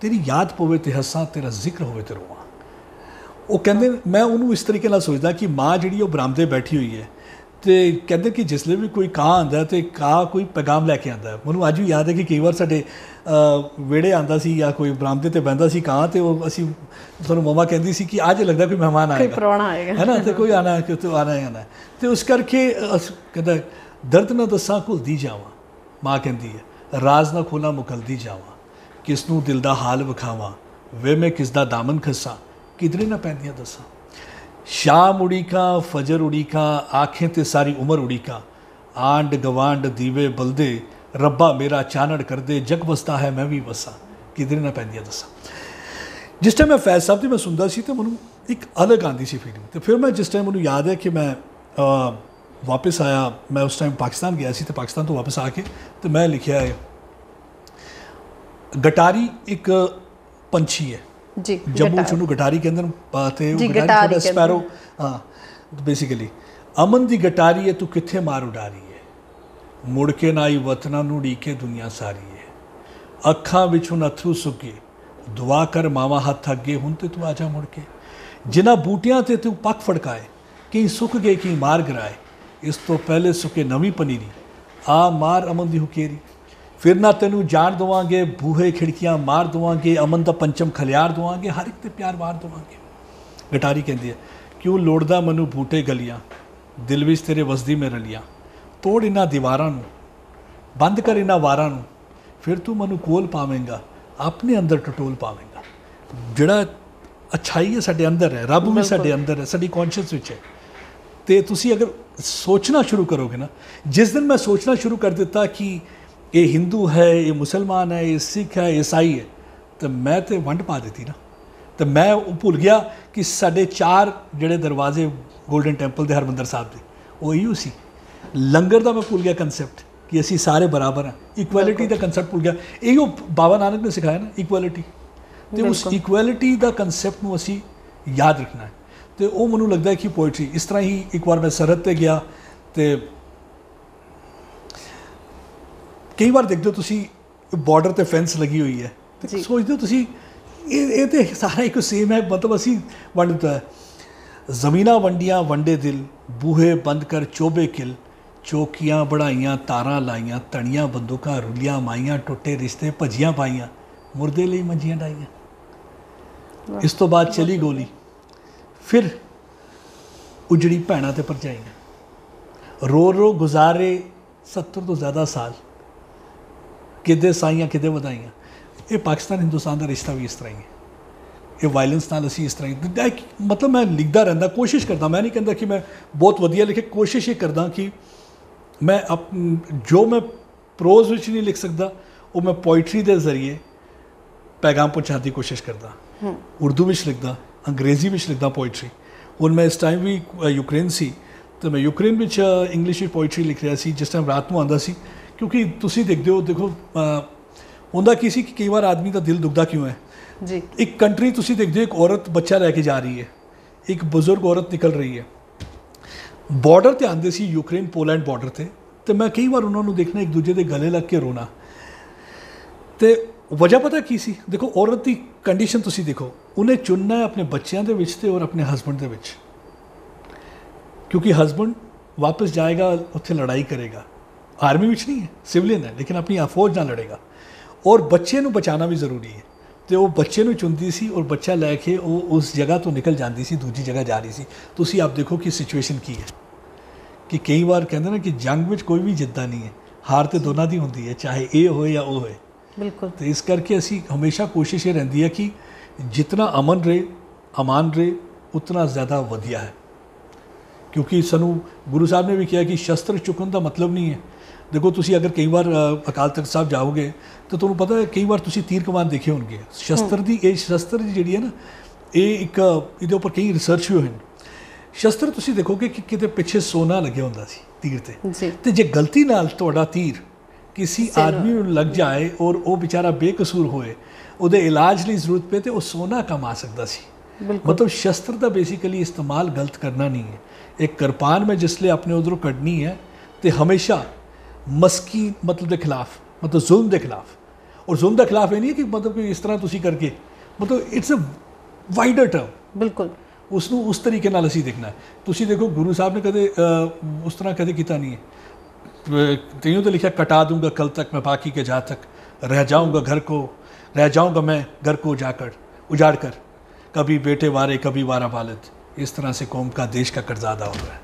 तेरी याद पवे ते हस्सां तेरा जिक्र होवे ते रोवां। वो कहते मैं उन्होंने इस तरीके नाल सोचदा कि माँ जिहड़ी वो बरामदे बैठी हुई है तो कहते कि जिसले भी कोई कां आंदा तो कां कोई पैगाम लैके आंदा है। मैनूं अज भी याद है कि कई बार साडे विहड़े आंदा सी या कोई बरामदे ते बहिंदा सी कां ते असीं सानूं मम्मा कहंदी सी कि अज लगदा कोई मेहमान आएगा, कोई परौणा आएगा है ना, तो कोई आना है कि तो आना ही आना है। तो उस करके कहता दर्द ना दस्सां घुलदी जावां, माँ कहंदी है राज ना खोला मुकलदी जावां, किसनूं दिल दा हाल विखावां, वे मैं किस दा दामन खस्सां, किधरे ना पैंदियां दस्सां, शाम उड़ीका फजर उड़ीका आँखें ते सारी उम्र उड़ीका, आंड गवांड दीवे बलदे रब्बा मेरा चानड़ कर दे, जग बसता है मैं भी बसा, किधरे ना पैंदियां दसा। जिस टाइम मैं फैज़ साहब की मैं सुनता सी तो मैं एक अलग आती सी फीलिंग। तो फिर मैं जिस टाइम मैं याद है कि मैं वापस आया, मैं उस टाइम पाकिस्तान गया सी तो पाकिस्तान तो वापस आके तो मैं लिखा है गटारी एक पंछी है जी, जम्मू चुनू गटारी के अंदर बात है, जी, गटारी स्पैरो। हाँ बेसिकली अमन दी गटारी है तू किथे मार उडारी है, मुड़ के ना आई वतना नू ढीके दुनिया सारी है, अखां विचों अथरू सुके दुआ कर मावा हथ अगे हुण ते तू आजा मुड़ के, जिन्हां बूटियां ते तू पक फड़काए कई सुक गए कई मार गिराए, इस तो पहले सुके नवीं पनीरी आ मार अमन दी हुकेरी, फिर ना तेनू जान देवांगे बूहे खिड़कियां मार देवांगे, अमन दा पंचम खलियार देवांगे, हर एक ते प्यार वार देवांगे। गटारी कहती है क्यों लोड़दा मनु बूटे गलियां, दिल विच तेरे वसदी में रलियां, तोड़ इन्हां दीवारां नूं, बंद कर इन्हां वारां नूं, फिर तू मनु कोल पावेंगा, अपने अंदर टटोल पावेंगा। जिहड़ा अच्छाई है साडे अंदर है, रब भी साडे अंदर है, साडी कॉन्शियस विच है। तो तुसीं अगर सोचना शुरू करोगे ना, जिस दिन मैं सोचना शुरू कर दिता कि ये हिंदू है, ये मुसलमान है, ये सिख है, ईसाई है, तो मैं तो वंड पा दी ना। तो मैं भुल गया कि साढ़े 4 जोड़े दरवाजे गोल्डन टैंपल के हरमंदर साहब के वो इो सी। लंगर का मैं भुल गया कंसैप्ट कि असी सारे बराबर हैं, इक्वैलिटी का कंसैप्ट भुल गया। इो बाबा नानक ने सिखाया ना इक्वैलिटी, तो उस इक्वैलिटी का कंसैप्ट में असी याद रखना है। तो वो मैनूं लगता है कि पोइट्री इस तरह ही एक बार मैं सरहद पर गया तो कई बार देखते हो तुसी बॉर्डर ते फेंस लगी हुई है, तो सोचते हो तुसी ये तो सारा एक सेम है, मतलब असी वंड दिता है। ज़मीना वंडियां वंडे दिल, बूहे बंद कर चोबे किल, चौकियां बढ़ाइयां तारां लाइयां, तणियां बंदूकां रुलियां माइयां, टुटे रिश्ते भजियां पाइयां, मुर्दे लई मंजियां डाइयां। इस तो बाद चली गोली, फिर उजड़ी भैणां ते भरजाइयां, रो रो गुजारे 70 तो ज़्यादा साल, किदे साइयां किदे वधाइयां। ये पाकिस्तान हिंदुस्तान का रिश्ता भी इस तरह ही है, ये वायलेंस नाल असी इस तरह ही मतलब मैं लिखता रहता, कोशिश करता, मैं नहीं कहता कि मैं बहुत वधिया लिखे, कोशिश ये करता कि मैं जो मैं प्रोज विच नहीं लिख सकता वो मैं पोइट्री के जरिए पैगाम पहुँचाने की कोशिश करता। उर्दू विच लिखता, अंग्रेजी विच लिखता पोइट्री। और मैं इस टाइम भी यूक्रेन सी तो मैं यूक्रेन विच इंग्लिश में पोइट्री लिख रहा सी जिस टाइम रात को आंदा सी, क्योंकि तुसी देखते हो देखो होंदा की सी कि कई बार आदमी का दिल दुखदा क्यों है जी। एक कंट्री तुसी देखते हो एक औरत बच्चा लैके जा रही है, एक बुजुर्ग औरत निकल रही है, बॉर्डर ते आंदे सी यूक्रेन पोलैंड बॉर्डर ते, तो मैं कई बार उन्होंने देखना एक दूजे के गले लग के रोना। तो ਵਜ੍ਹਾ ਪਤਾ ਕੀ ਸੀ? ਦੇਖੋ ਔਰਤ ਦੀ ਕੰਡੀਸ਼ਨ ਤੁਸੀਂ ਦੇਖੋ, ਉਹਨੇ ਚੁਣਨਾ ਹੈ ਆਪਣੇ ਬੱਚਿਆਂ ਦੇ ਵਿੱਚ ਤੇ ਔਰ ਆਪਣੇ ਹਸਬੈਂਡ ਦੇ ਵਿੱਚ, ਕਿਉਂਕਿ ਹਸਬੈਂਡ ਵਾਪਸ ਜਾਏਗਾ ਉੱਥੇ ਲੜਾਈ ਕਰੇਗਾ, ਆਰਮੀ ਵਿੱਚ ਨਹੀਂ ਹੈ, ਸਿਵਲੀਅਨ ਹੈ, ਲੇਕਿਨ ਆਪਣੀ ਫੌਜ ਨਾਲ ਲੜੇਗਾ, ਔਰ ਬੱਚੇ ਨੂੰ ਬਚਾਉਣਾ ਵੀ ਜ਼ਰੂਰੀ ਹੈ। ਤੇ ਉਹ ਬੱਚੇ ਨੂੰ ਚੁਣਦੀ ਸੀ ਔਰ ਬੱਚਾ ਲੈ ਕੇ ਉਹ ਉਸ ਜਗ੍ਹਾ ਤੋਂ ਨਿਕਲ ਜਾਂਦੀ ਸੀ, ਦੂਜੀ ਜਗ੍ਹਾ ਜਾ ਰਹੀ ਸੀ। ਤੁਸੀਂ ਆਪ ਦੇਖੋ ਕਿ ਸਿਚੁਏਸ਼ਨ ਕੀ ਹੈ, ਕਿ ਕਈ ਵਾਰ ਕਹਿੰਦੇ ਨਾ ਕਿ ਜੰਗ ਵਿੱਚ ਕੋਈ ਵੀ ਜਿੱਤਦਾ ਨਹੀਂ ਹੈ, ਹਾਰ ਤੇ ਦੋਨਾਂ ਦੀ ਹੁੰਦੀ ਹੈ, ਚਾਹੇ ਇਹ ਹੋਏ ਜਾਂ ਉਹ ਹੋਏ। ਬਿਲਕੁਲ। ਤੇ ਇਸ ਕਰਕੇ ਅਸੀਂ ਹਮੇਸ਼ਾ ਕੋਸ਼ਿਸ਼ ਇਹ ਰਹਿੰਦੀ ਹੈ ਕਿ ਜਿਤਨਾ ਅਮਨ ਰਹੇ, ਅਮਾਨ ਰਹੇ, ਉਤਨਾ ਜ਼ਿਆਦਾ ਵਧੀਆ ਹੈ। ਕਿਉਂਕਿ ਸਾਨੂੰ ਗੁਰੂ ਸਾਹਿਬ ਨੇ ਵੀ ਕਿਹਾ ਕਿ ਸ਼ਸਤਰ ਚੁੱਕਣ ਦਾ ਮਤਲਬ ਨਹੀਂ ਹੈ। ਦੇਖੋ ਤੁਸੀਂ ਅਗਰ ਕਈ ਵਾਰ ਅਕਾਲ ਤਖਤ ਸਾਹਿਬ ਜਾਓਗੇ ਤਾਂ ਤੁਹਾਨੂੰ ਪਤਾ ਹੈ, ਕਈ ਵਾਰ ਤੁਸੀਂ ਤੀਰ ਕਮਾਨ ਦੇਖੇ ਹੋਣਗੇ। ਸ਼ਸਤਰ ਦੀ ਜਿਹੜੀ ਹੈ ਨਾ, ਇਹ ਇੱਕ ਇਹਦੇ ਉੱਪਰ ਕਈ ਰਿਸਰਚ ਵੀ ਹੋਏ ਨੇ। ਸ਼ਸਤਰ ਤੁਸੀਂ ਦੇਖੋਗੇ ਕਿ ਕਿਤੇ ਪਿੱਛੇ ਸੋਨਾ ਲੱਗਿਆ ਹੁੰਦਾ ਸੀ ਤੀਰ ਤੇ, ਤੇ ਜੇ ਗਲਤੀ ਨਾਲ ਤੁਹਾਡਾ ਤੀਰ ਕਿਸੇ ਆਦਮੀ ਨੂੰ ਲੱਗ ਜਾਏ ਔਰ ਉਹ ਵਿਚਾਰਾ ਬੇਕਸੂਰ ਹੋਏ, ਉਹਦੇ ਇਲਾਜ ਲਈ ਜ਼ਰੂਰਤ ਪਏ, ਤੇ ਉਹ ਸੋਨਾ ਕਮਾ ਸਕਦਾ ਸੀ। ਮਤਲਬ ਸ਼ਸਤਰ ਦਾ ਬੇਸਿਕਲੀ ਇਸਤੇਮਾਲ ਗਲਤ ਕਰਨਾ ਨਹੀਂ ਹੈ। ਇੱਕ ਕਿਰਪਾਨ ਮੈਂ ਜਿਸ ਲਈ ਆਪਣੇ ਉਧਰੋਂ ਕੱਢਣੀ ਹੈ ਤੇ ਹਮੇਸ਼ਾ ਮਸਕੀ ਮਤਲਬ ਦੇ ਖਿਲਾਫ, ਮਤਲਬ ਜ਼ੁਲਮ ਦੇ ਖਿਲਾਫ। ਔਰ ਜ਼ੁਲਮ ਦੇ ਖਿਲਾਫ ਇਹ ਨਹੀਂ ਹੈ ਕਿ ਮਤਲਬ ਕਿ ਇਸ ਤਰ੍ਹਾਂ ਤੁਸੀਂ ਕਰਕੇ, ਮਤਲਬ ਇਟਸ ਅ ਵਾਈਡਰ ਟਰਮ। ਬਿਲਕੁਲ। ਉਸਨੂੰ ਉਸ ਤਰੀਕੇ ਨਾਲ ਅਸੀਂ ਦੇਖਣਾ ਹੈ। ਤੁਸੀਂ ਦੇਖੋ ਗੁਰੂ ਸਾਹਿਬ ਨੇ ਕਦੇ ਉਸ ਤਰ੍ਹਾਂ ਕਦੇ ਕੀਤਾ ਨਹੀਂ ਹੈ। ਤਈयों तो लिखा कटा दूंगा कल तक मैं बाकी के जा तक, रह जाऊंगा मैं घर को उजाड़ कर, कभी बेटे वारे कभी वारा वालिद। इस तरह से कौम का देश का कर्जा अदा हो रहा है।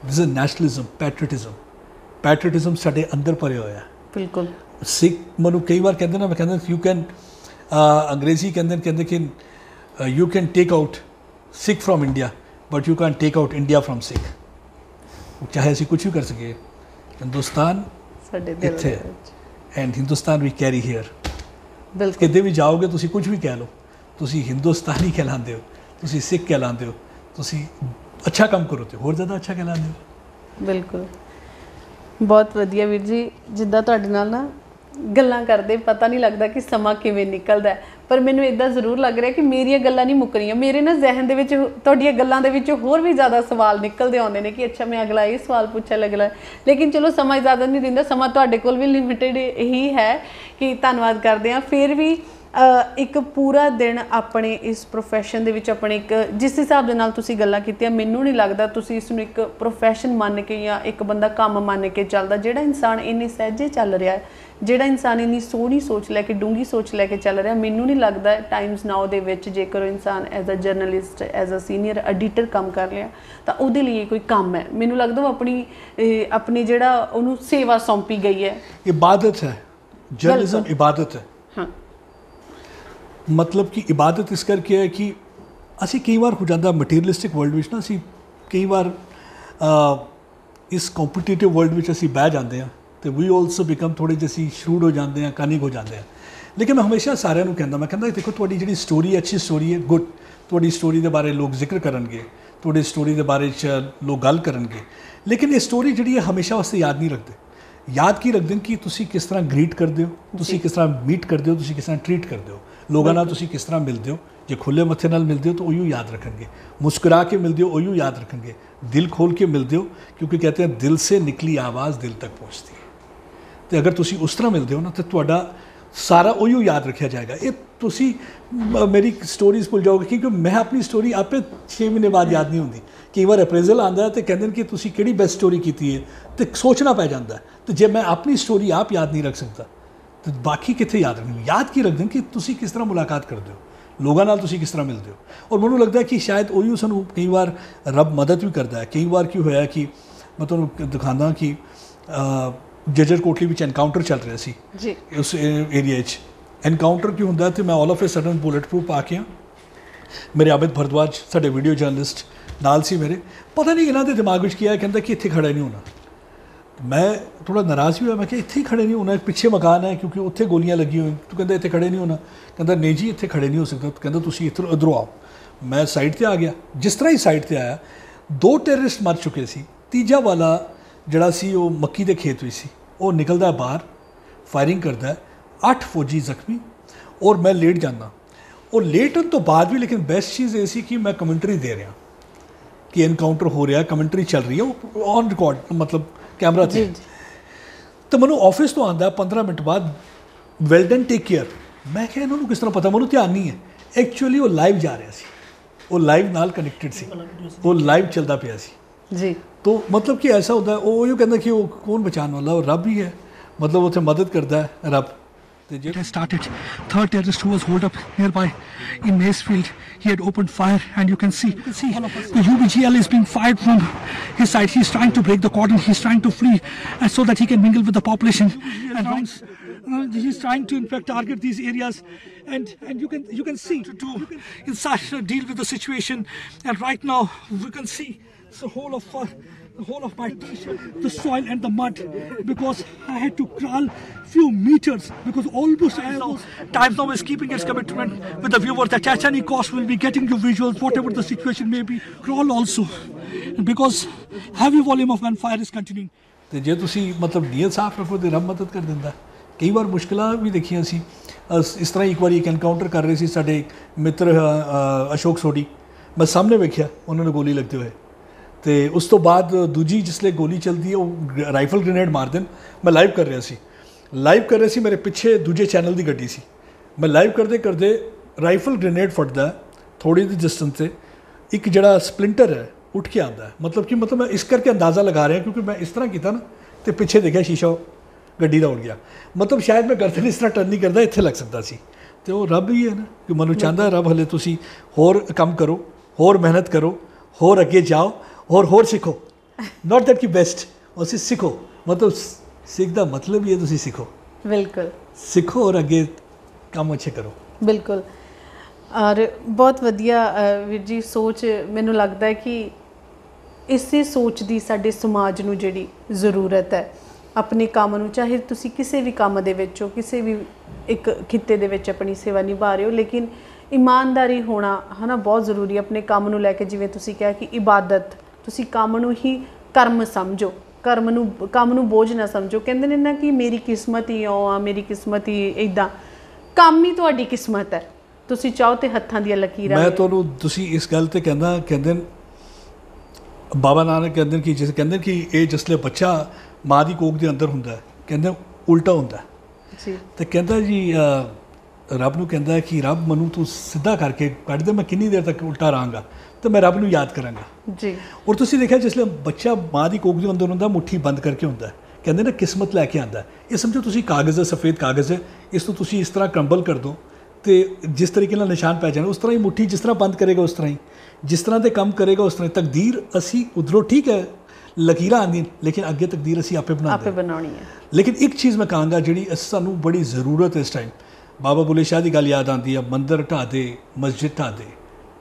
दिस इज नेशनलिज्म, पैट्रियटिज्म साढ़े अंदर भरे होया है। बिल्कुल। सिख मैं कई बार कहते ना, मैं कहता यू कैन अंग्रेजी कहते कि you can take out Sikh from India but you can take out India from Sikh. चाहे असी कुछ भी कर सके, हिंदुस्तान इत्थे and Hindustan we carry here. बिल्कुल। किते भी जाओगे तुसी कुछ भी कह लो, तुसी हिंदुस्तानी कहलाते हो, तुसी सिख कहलाते हो, तुसी अच्छा काम करो तो होर ज़्यादा अच्छा कहलाते हो। बिल्कुल। बहुत वधिया वीर जी, जिद्दां तुहाडे नाल ना ਗੱਲਾਂ ਕਰਦੇ ਪਤਾ ਨਹੀਂ ਲੱਗਦਾ ਕਿ ਸਮਾਂ ਕਿਵੇਂ ਨਿਕਲਦਾ ਹੈ। ਪਰ ਮੈਨੂੰ ਇਦਾਂ ਜ਼ਰੂਰ ਲੱਗ ਰਿਹਾ ਕਿ ਮੇਰੀਆਂ ਗੱਲਾਂ ਨਹੀਂ ਮੁੱਕ ਰਹੀਆਂ। ਮੇਰੇ ਨਾ ਜ਼ਿਹਨ ਦੇ ਵਿੱਚ ਤੁਹਾਡੀਆਂ ਗੱਲਾਂ ਦੇ ਵਿੱਚ ਹੋਰ ਵੀ ਜ਼ਿਆਦਾ ਸਵਾਲ ਨਿਕਲਦੇ ਆਉਂਦੇ ਨੇ ਕਿ ਅੱਛਾ ਮੈਂ ਅਗਲਾ ਇਹ ਸਵਾਲ ਪੁੱਛਣ ਅਗਲਾ, ਲੇਕਿਨ ਚਲੋ ਸਮਾਂ ਇਜਾਜ਼ਤ ਨਹੀਂ ਦਿੰਦਾ। ਸਮਾਂ ਤੁਹਾਡੇ ਕੋਲ ਵੀ ਲਿਮਿਟਿਡ ਹੀ ਹੈ ਕਿ ਧੰਨਵਾਦ ਕਰਦੇ ਹਾਂ। ਫਿਰ ਵੀ ਇੱਕ ਪੂਰਾ ਦਿਨ ਆਪਣੇ ਇਸ ਪ੍ਰੋਫੈਸ਼ਨ ਦੇ ਵਿੱਚ ਆਪਣੇ ਇੱਕ ਜਿਸ ਹਿਸਾਬ ਦੇ ਨਾਲ ਤੁਸੀਂ ਗੱਲਾਂ ਕੀਤੀਆਂ, ਮੈਨੂੰ ਨਹੀਂ ਲੱਗਦਾ ਤੁਸੀਂ ਇਸ ਨੂੰ ਇੱਕ ਪ੍ਰੋਫੈਸ਼ਨ ਮੰਨ ਕੇ ਜਾਂ ਇੱਕ ਬੰਦਾ ਕੰਮ ਮੰਨ ਕੇ ਚੱਲਦਾ। ਜਿਹੜਾ ਇਨਸਾਨ ਇੰਨੀ ਸਹਿਜੇ ਚੱਲ ਰਿਹਾ, ਜਿਹੜਾ ਇਨਸਾਨ ਇੰਨੀ ਸੋਹਣੀ ਸੋਚ ਲੈ ਕੇ, ਡੂੰਘੀ ਸੋਚ ਲੈ ਕੇ ਚੱਲ ਰਿਹਾ, ਮੈਨੂੰ ਨਹੀਂ ਲੱਗਦਾ ਟਾਈਮਸ ਨਾਓ ਦੇ ਵਿੱਚ ਜੇਕਰ ਉਹ ਇਨਸਾਨ as a journalist, as a senior editor ਕੰਮ ਕਰ ਰਿਹਾ ਤਾਂ ਉਹਦੇ ਲਈ ਕੋਈ ਕੰਮ ਹੈ। ਮੈਨੂੰ ਲੱਗਦਾ ਉਹ ਆਪਣੀ ਜਿਹੜਾ ਉਹਨੂੰ ਸੇਵਾ ਸੌਂਪੀ ਗਈ ਹੈ। इबादत है, जर्नलिज्म इबादत है। हाँ, मतलब कि इबादत इस करके है कि ਅਸੀਂ ਕਈ ਵਾਰ ਹੋ ਜਾਂਦਾ ਮਟੀਰੀਅਲਿਸਟਿਕ ਵਰਲਡ ਵਿੱਚ ਨਾ, ਅਸੀਂ ਕਈ ਵਾਰ ਇਸ ਕੰਪੀਟੀਟਿਵ ਵਰਲਡ ਵਿੱਚ ਅਸੀਂ ਬਹਿ ਜਾਂਦੇ ਹਾਂ ਤੇ ਵੀ ਆਲਸੋ ਬਿਕਮ ਥੋੜ੍ਹੇ ਜਿਹੇ ਅਸੀਂ ਸ਼ਰੂਡ ਹੋ ਜਾਂਦੇ ਹਾਂ, ਕਾਨਿਕ ਹੋ ਜਾਂਦੇ ਹਾਂ। ਲੇਕਿਨ ਮੈਂ ਹਮੇਸ਼ਾ ਸਾਰਿਆਂ ਨੂੰ ਕਹਿੰਦਾ ਦੇਖੋ ਤੁਹਾਡੀ ਜਿਹੜੀ ਸਟੋਰੀ ਅੱਛੀ ਸਟੋਰੀ ਹੈ, ਗੁੱਡ, ਤੁਹਾਡੀ ਸਟੋਰੀ ਦੇ ਬਾਰੇ ਲੋਕ ਜ਼ਿਕਰ ਕਰਨਗੇ, ਤੁਹਾਡੀ ਸਟੋਰੀ ਦੇ ਬਾਰੇ 'ਚ ਲੋਕ ਗੱਲ ਕਰਨਗੇ, ਲੇਕਿਨ ਇਹ ਸਟੋਰੀ ਜਿਹੜੀ ਹੈ ਹਮੇਸ਼ਾ ਵਾਸਤੇ ਯਾਦ ਨਹੀਂ ਰੱਖਦੇ। ਯਾਦ ਕੀ ਰੱਖਦੇ ਕਿ ਤੁਸੀਂ ਕਿਸ ਤਰ੍ਹਾਂ ਗ੍ਰੀਟ ਕਰਦੇ ਹੋ, ਤੁਸੀਂ ਕਿਸ ਤਰ੍ਹਾਂ ਮੀਟ ਕਰਦੇ ਹੋ, ਤੁਸੀਂ ਕਿਸ ਤਰ੍ਹਾਂ ਟਰੀਟ ਕਰਦੇ ਹੋ ਲੋਕਾਂ ਨਾਲ, ਤੁਸੀਂ ਕਿਸ ਤਰ੍ਹਾਂ ਮਿਲਦੇ ਹੋ। ਜੇ ਖੁੱਲ੍ਹੇ ਮੱਥੇ ਨਾਲ ਮਿਲਦੇ ਹੋ ਤਾਂ ਉਹੀ ਯਾਦ ਰੱਖਣਗੇ, ਮੁਸਕਰਾ ਕੇ ਮਿਲਦੇ ਹੋ ਉਹੀ ਯਾਦ ਰੱਖਣਗੇ, ਦਿਲ ਖੋਲ ਕੇ ਮਿਲਦੇ ਹੋ ਕਿਉਂਕਿ कहते हैं दिल से निकली आवाज़ दिल तक पहुँचती है। तो अगर तुसी उस तरह मिलते हो ना तो ਤੁਹਾਡਾ ਸਾਰਾ ਉਹੀ ਯਾਦ ਰੱਖਿਆ ਜਾਏਗਾ। ਇਹ ਤੁਸੀਂ ਮੇਰੀ ਸਟੋਰੀਜ਼ ਭੁੱਲ ਜਾਓਗੇ ਕਿਉਂਕਿ ਮੈਂ ਆਪਣੀ ਸਟੋਰੀ ਆਪੇ 6 ਮਹੀਨੇ ਬਾਅਦ ਯਾਦ ਨਹੀਂ ਹੁੰਦੀ। ਕਈ ਵਾਰ ਅਪਰੇਜ਼ਲ ਆਉਂਦਾ ਤੇ ਕਹਿੰਦੇ ਨੇ ਕਿ ਤੁਸੀਂ ਕਿਹੜੀ ਬੈਸਟ ਸਟੋਰੀ ਕੀਤੀ ਹੈ ਤੇ ਸੋਚਣਾ ਪੈ ਜਾਂਦਾ। ਤੇ ਜੇ ਮੈਂ ਆਪਣੀ ਸਟੋਰੀ ਆਪ ਯਾਦ ਨਹੀਂ ਰੱਖ ਸਕਦਾ ਤੇ ਬਾਕੀ ਕਿੱਥੇ ਯਾਦ ਰੱਖਣੀ। ਯਾਦ ਕੀ ਰੱਖਦੇ ਕਿ ਤੁਸੀਂ ਕਿਸ ਤਰ੍ਹਾਂ ਮੁਲਾਕਾਤ ਕਰਦੇ ਹੋ, ਲੋਕਾਂ ਨਾਲ ਤੁਸੀਂ ਕਿਸ ਤਰ੍ਹਾਂ ਮਿਲਦੇ ਹੋ। ਔਰ ਮੈਨੂੰ ਲੱਗਦਾ ਕਿ ਸ਼ਾਇਦ ਉਹੀ ਸਾਨੂੰ ਕਈ ਵਾਰ ਰੱਬ ਮਦਦ ਵੀ ਕਰਦਾ ਹੈ। ਕਈ ਵਾਰ ਕੀ ਹੋਇਆ ਕਿ ਮੈਂ ਤੁਹਾਨੂੰ ਦਿਖਾਉਂਦਾ ਕਿ ਜੱਜਰ ਕੋਟਲੀ ਵਿੱਚ ਐਨਕਾਊਂਟਰ ਚੱਲ ਰਿਹਾ ਸੀ ਜੀ, ਉਸ ਏਰੀਆ 'ਚ ਐਨਕਾਊਂਟਰ ਕੀ ਹੁੰਦਾ ਤੇ ਮੈਂ all of a sudden bulletproof ਪਾ ਕੇ ਮੇਰੇ ਅਮਿਤ ਭਰਦਵਾਜ ਸਾਡੇ ਵੀਡੀਓ ਜਰਨਲਿਸਟ ਨਾਲ ਸੀ ਮੇਰੇ, ਪਤਾ ਨਹੀਂ ਇਹਨਾਂ ਦੇ ਦਿਮਾਗ ਵਿੱਚ ਕੀ ਆਇਆ, ਕਹਿੰਦਾ ਕਿ ਇੱਥੇ ਖੜਾ ਨਹੀਂ ਹੋਣਾ। ਮੈਂ ਥੋੜਾ ਨਾਰਾਜ਼ ਵੀ ਹੋਇਆ, ਮੈਂ ਕਿਹਾ ਇੱਥੇ ਹੀ ਖੜੇ ਨਹੀਂ ਹੋਣਾ, ਪਿੱਛੇ ਮਕਾਨ ਹੈ ਕਿਉਂਕਿ ਉੱਥੇ ਗੋਲੀਆਂ ਲੱਗੀ ਹੋਈ, ਤੂੰ ਕਹਿੰਦਾ ਇੱਥੇ ਖੜੇ ਨਹੀਂ ਹੋਣਾ। ਕਹਿੰਦਾ ਨਹੀਂ ਜੀ ਇੱਥੇ ਖੜੇ ਨਹੀਂ ਹੋ ਸਕਦਾ, ਕਹਿੰਦਾ ਤੁਸੀਂ ਇੱਧਰੋਂ ਆਓ। ਮੈਂ ਸਾਈਡ 'ਤੇ ਆ ਗਿਆ। ਜਿਸ ਤਰ੍ਹਾਂ ਹੀ ਸਾਈਡ 'ਤੇ ਆਇਆ 2 ਟੈਰਰਿਸਟ ਮਰ ਚੁੱਕੇ ਸੀ, ਤੀਜਾ ਵਾਲਾ ਜਿਹੜਾ ਸੀ ਉਹ ਮੱਕੀ ਦੇ ਖੇਤ ਵਿੱਚ ਸੀ, ਉਹ ਨਿਕਲਦਾ ਬਾਹਰ ਫਾਇਰਿੰਗ ਕਰਦਾ, 8 ਫੌਜੀ ਜ਼ਖਮੀ ਔਰ ਮੈਂ ਲੇਟ ਜਾਂਦਾ। ਉਹ ਲੇਟਣ ਤੋਂ ਬਾਅਦ ਵੀ ਲੇਕਿਨ ਬੈਸਟ ਚੀਜ਼ ਇਹ ਸੀ ਕਿ ਮੈਂ ਕਮੈਂਟਰੀ ਦੇ ਰਿਹਾ ਕਿ ਐਨਕਾਊਂਟਰ ਹੋ ਰਿਹਾ, ਕਮੈਂਟਰੀ ਚੱਲ ਰਹੀ ਹੈ ਉਹ ਔਨ ਰਿਕਾਰਡ, ਮਤਲਬ ਕੈਮਰਾ 'ਤੇ। ਤਾਂ ਮੈਨੂੰ ਆਫਿਸ ਤੋਂ ਆਉਂਦਾ 15 ਮਿੰਟ ਬਾਅਦ, ਵੈਲ ਡਨ, ਟੇਕ ਕੇਅਰ, मैं क्या इन्होंने किस तरह पता, मैंने ध्यान नहीं है। एक्चुअली वो लाइव जा रहा सी, वो लाइव नाल कनैक्टेड सी, वो लाइव चलता पिया सी जी। तो मतलब कि ऐसा होता है, वो यो कहता कि वो कौन बचाने वाला, वो रब ही है, मतलब उत्थे मदद करता है रब। It has started. Third terrorist who was holed up nearby in Macefield, he had opened fire, and you can see the UBGL is being fired from his side. He's trying to break the cordon. He's trying to flee, and so that he can mingle with the population. And once he's trying to in fact target these areas, and you can see to inside deal with the situation. And right now we can see the whole of my t-shirt, the soil and the mud, because I had to crawl few meters, because almost Times Now is keeping its commitment with the viewers that at any cost will be getting you visuals, whatever the situation may be. Crawl also, because heavy volume of gunfire is continuing. ਤੇ ਜੇ ਤੁਸੀਂ ਮਤਲਬ ਨੀਅਤ ਸਾਫ਼ ਰੱਖੋ ਤੇ ਰੱਬ ਮਦਦ ਕਰ ਦਿੰਦਾ। ਕਈ ਵਾਰ ਮੁਸ਼ਕਿਲਾਂ ਵੀ ਦੇਖੀਆਂ ਸੀ, ਇਸ ਤਰ੍ਹਾਂ ਇੱਕ ਵਾਰੀ ਇੱਕ ਐਨਕਾਊਂਟਰ ਕਰ ਰਹੇ ਸੀ ਸਾਡੇ ਮਿੱਤਰ ਅਸ਼ੋਕ ਸੋਢੀ, ਮੈਂ ਸਾਹਮਣੇ ਵੇਖਿਆ ਉਹਨਾਂ ਨੂੰ ਗੋਲੀ ਲੱਗਦੇ ਹੋਏ, ਤੇ ਉਸ ਤੋਂ ਬਾਅਦ ਦੂਜੀ ਜਿਸਲੇ ਗੋਲੀ ਚੱਲਦੀ ਹੈ ਉਹ ਰਾਈਫਲ ਗ੍ਰੇਨੇਡ ਮਾਰ ਦੇਣ। ਮੈਂ ਲਾਈਵ ਕਰ ਰਿਹਾ ਸੀ, ਮੇਰੇ ਪਿੱਛੇ ਦੂਜੇ ਚੈਨਲ ਦੀ ਗੱਡੀ ਸੀ, ਮੈਂ ਲਾਈਵ ਕਰਦੇ ਰਾਈਫਲ ਗ੍ਰੇਨੇਡ ਫਟਦਾ ਥੋੜੀ ਜਿਹੀ ਡਿਸਟੈਂਸ ਤੇ, ਇੱਕ ਜਿਹੜਾ ਸਪਲਿੰਟਰ ਹੈ ਉੱਠ ਕੇ ਆਉਂਦਾ। मतलब मैं इस करके अंदाज़ा लगा रहा क्योंकि मैं इस तरह किया ना तो पिछे देखा शीशा गड्डी का उड़ गया, मतलब शायद मैं करते इस तरह टर्न नहीं करता, इत्थे लग सकता सी। तो वो रब ही है ना कि मनु चाहता रब हले तुसी होर कम करो, होर मेहनत करो, होर अगे जाओ और होर सीखो। नॉट दैट कि बेस्ट उसी सीखो, मतलब सीख का मतलब ही है तुसी सीखो, बिल्कुल सीखो और अगे काम अच्छे करो। बिल्कुल। और बहुत वधिया वीर जी सोच, मैनू लगता है कि इसे सोच की साडे समाज नूं जिहड़ी ज़रूरत है। अपने काम नूं चाहे तुसी किसी भी काम दे विच हो, किसी भी एक खिते दे विच अपनी सेवा निभा रहे हो, लेकिन ईमानदारी होना है ना बहुत ज़रूरी है। अपने काम नूं लैके जिवें तुसी कहा कि इबादत, तुसी काम नूं ही कर्म समझो, काम नूं बोझ ना समझो। कहंदे ने ना कि मेरी किस्मत ही इउं आ, मेरी किस्मत ही इदां, काम ही तुहाडी किस्मत है, तुसी चाहो तो हत्थां ਦੀਆਂ लकीरां। मैं तुहानूं तुसी इस गल ते कहंदे बाबा नानक कहते कि जिस कहते कि ये जिसले बच्चा माँ की कोख के अंदर होंदा कहते उल्टा होंदा जी, तो कहता जी रब नूं कहंदा कि रब मनु तू सीधा करके कढ़ दे, मैं कितनी देर तक उल्टा रहांगा, तो मैं रब नूं याद करांगा जी। और तुसीं देखिया जिसले बच्चा माँ की कोख के अंदर होंदा मुट्ठी बंद करके होंदा, कहते ना किस्मत लैके आंदा। ये समझो तुसीं कागज़ है, सफ़ेद कागज़ है, इस तो तुसीं इस तरह क्रंबल कर दो तो जिस तरीके नाल निशान पै जाने, उस तरह ही मुट्ठी जिस तरह बंद करेगा उस तरह ही, जिस तरह के काम करेगा उस तरह। तकदीर असी उधरों ठीक है लकीरां आंदियां, लेकिन अगे तकदीर असी आपे बनानी है। लेकिन एक चीज़ मैं कहांगा जिहड़ी सानूं बड़ी ज़रूरत है इस टाइम, बाबा बुले शाह की गल याद आती है, मंदिर ढा दे, मस्जिद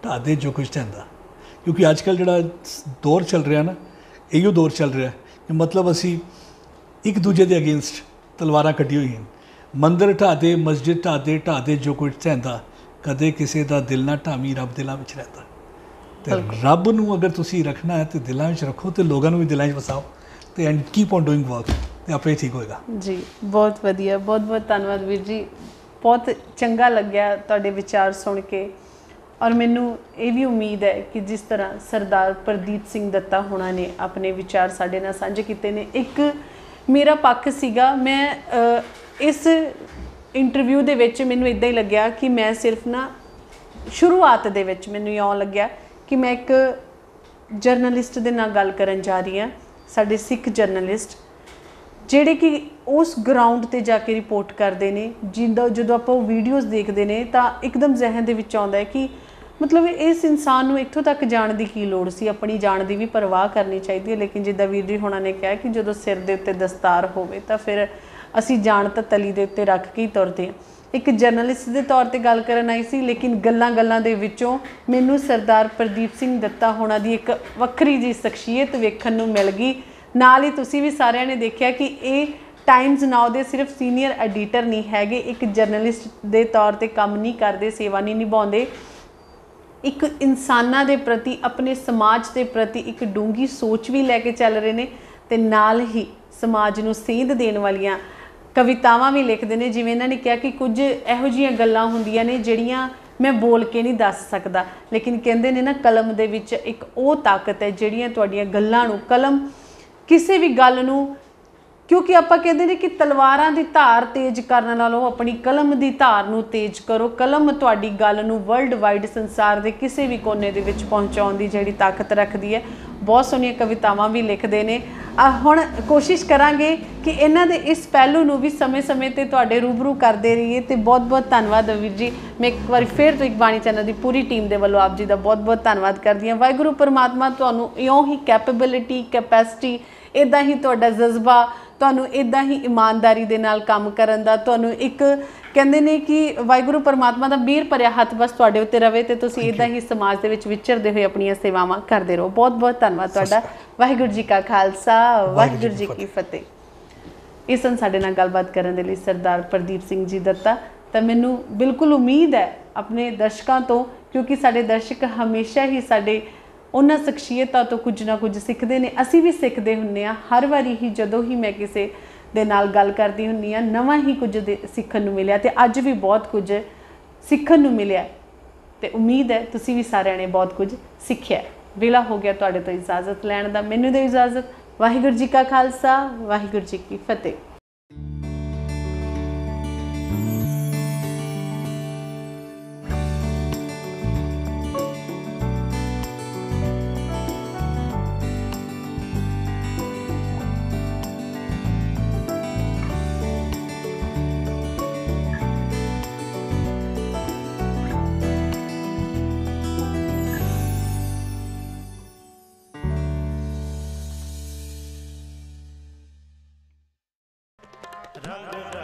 ढा दे जो कुछ ढांदा। क्योंकि अजकल जिहड़ा दौर चल रहा ना, इहो दौर चल रहा है, मतलब असी एक दूजे के अगेंस्ट तलवारां कड्डी हुई हैं। मंदिर ढा दे, मस्जिद ढा दे जो कुछ ढांदा, कदे किसी का दिल ना ढावी, रब दिलों में रहता। तो रब नूं अगर तुसी रखना है तो दिलों में रखो, तो लोगों भी दिलों में वसाओ, तो and keep on doing work, तो आपे ठीक होएगा जी। बहुत वधिया, बहुत बहुत धन्यवाद वीर जी, बहुत चंगा लग्या तुहाडे विचार सुन के। और मैनू ये भी उम्मीद है कि जिस तरह सरदार प्रदीप सिंह दत्ता होना ने अपने विचार साडे नाल सांझे कीते ने, एक मेरा पक्ष सीगा, मैं इस इंटरव्यू दे विच मैनू इदां ही लग्या कि मैं सिर्फ ना शुरुआत दे विच मैनू इउं लग्या कि मैं एक जर्नलिस्ट दे नाल गल करन जा रही हाँ, साडे सिख जर्नलिस्ट जिहड़े कि उस ग्राउंड ते जाके रिपोर्ट करते हैं, जिंदा जदों आपां वीडियोज़ देखते हैं तो एकदम जहन दे विच आउंदा है कि मतलब इस इंसान नूं इत्थों तक जाण दी की लोड़ सी, अपनी जान दी भी परवाह करनी चाहिए है। लेकिन जिद्दां वीर जी होणां ने कहा कि जदों सिर दे उत्ते दस्तार होवे तां फिर असी जान तां तली दे उत्ते रख के ही तुरदे हां। एक जर्नलिस्ट के तौर पर गल करन आई सी, लेकिन गल्लां दे विचों मैनूं सरदार प्रदीप सिंह दत्ता होना दी एक वक्री जी शख्सियत वेखण नूं मिल गई। नाल ही तुसीं भी सारिਆਂ ने देखिया कि ये टाइम्स नाउ दे सिर्फ सीनियर एडिटर नहीं हैगे, एक जर्नलिस्ट के तौर पर काम नहीं करते, सेवा नहीं निभाते, एक इंसानां दे प्रति, अपने समाज के प्रति एक डूंगी सोच भी लैके चल रहे हैं, ते नाल ही समाज नूं सेध देण वालियां कवितावां भी लिखते हैं। जिवें इन्हां ने कहा कि कुछ इहो जिहियां गल्लां हुंदियां ने जिहड़ियां मैं बोल के नहीं दस सकदा, लेकिन कहंदे ने ना कलम दे विच एक वो ताकत है जिहड़ियां तुहाडीआं गल्लां नूं, कलम किसी भी गल नूं क्योंकि आपां कहते हैं कि तलवारां दी धार तेज करन नालों अपनी कलम दी धार नूं तेज करो। कलम तुहाडी गल नूं वर्ल्ड वाइड संसार के किसी भी कोने दे विच पहुंचाउण दी जिहड़ी ताकत रखदी है। बहुत सोहणियां कवितावां भी लिखदे ने। हुण कोशिश करांगे कि इन्हां दे इस पहलू नूं भी समय समय ते तुहाडे रूबरू करदे रहिए। ते बहुत बहुत धन्नवाद वीर जी। मैं एक बार फिर तो इकबाणी चैनल की पूरी टीम दे वल्लों आप जी का बहुत बहुत धन्नवाद करदी हां। वाहिगुरू परमात्मा तुहानूं इउं ही कैपेबिलिटी कैपेसिटी इदां ही तुहाडा जज्बा तुहानूं इदां ही ईमानदारी दे नाल काम करन दा तुहानूं एक कहंदे ने कि वाहिगुरू परमात्मा दा मेहर भरिया हत्थ बस तुहाडे उत्ते रवे ते तुसीं इदां ही समाज दे विच विचरदे होए अपणियां सेवावां करदे रहो। बहुत बहुत धन्नवाद तुहाडा। वाहिगुरू जी का खालसा वाहिगुरू जी की फतेह। इस सन साडे नाल गलबात करन दे लई सरदार प्रदीप सिंह जी दत्ता। तो मैनूं बिल्कुल उम्मीद है अपने दर्शकों तो, क्योंकि साडे दर्शक हमेशा ही साडे उन्हां शख्सियतां तो कुछ ना कुछ सिੱਖਦੇ ने। असीं भी सिੱਖਦੇ ਹੁੰਦੇ आ। हर वारी ही जदों ही मैं किसी दे नाल गल करदी हुंदी आ नवां ही कुछ सीखण नूं मिलिया ते अज भी बहुत कुछ सीखण नूं मिलिया ते उम्मीद है तुसीं भी सारिआं ने बहुत कुछ सिੱਖਿਆ। वेला हो गया तुहाडे तो इजाजत लैण दा। मैनूं दे इजाजत। वाहिगुरू जी का खालसा वाहिगुरू जी की फतेह। रंग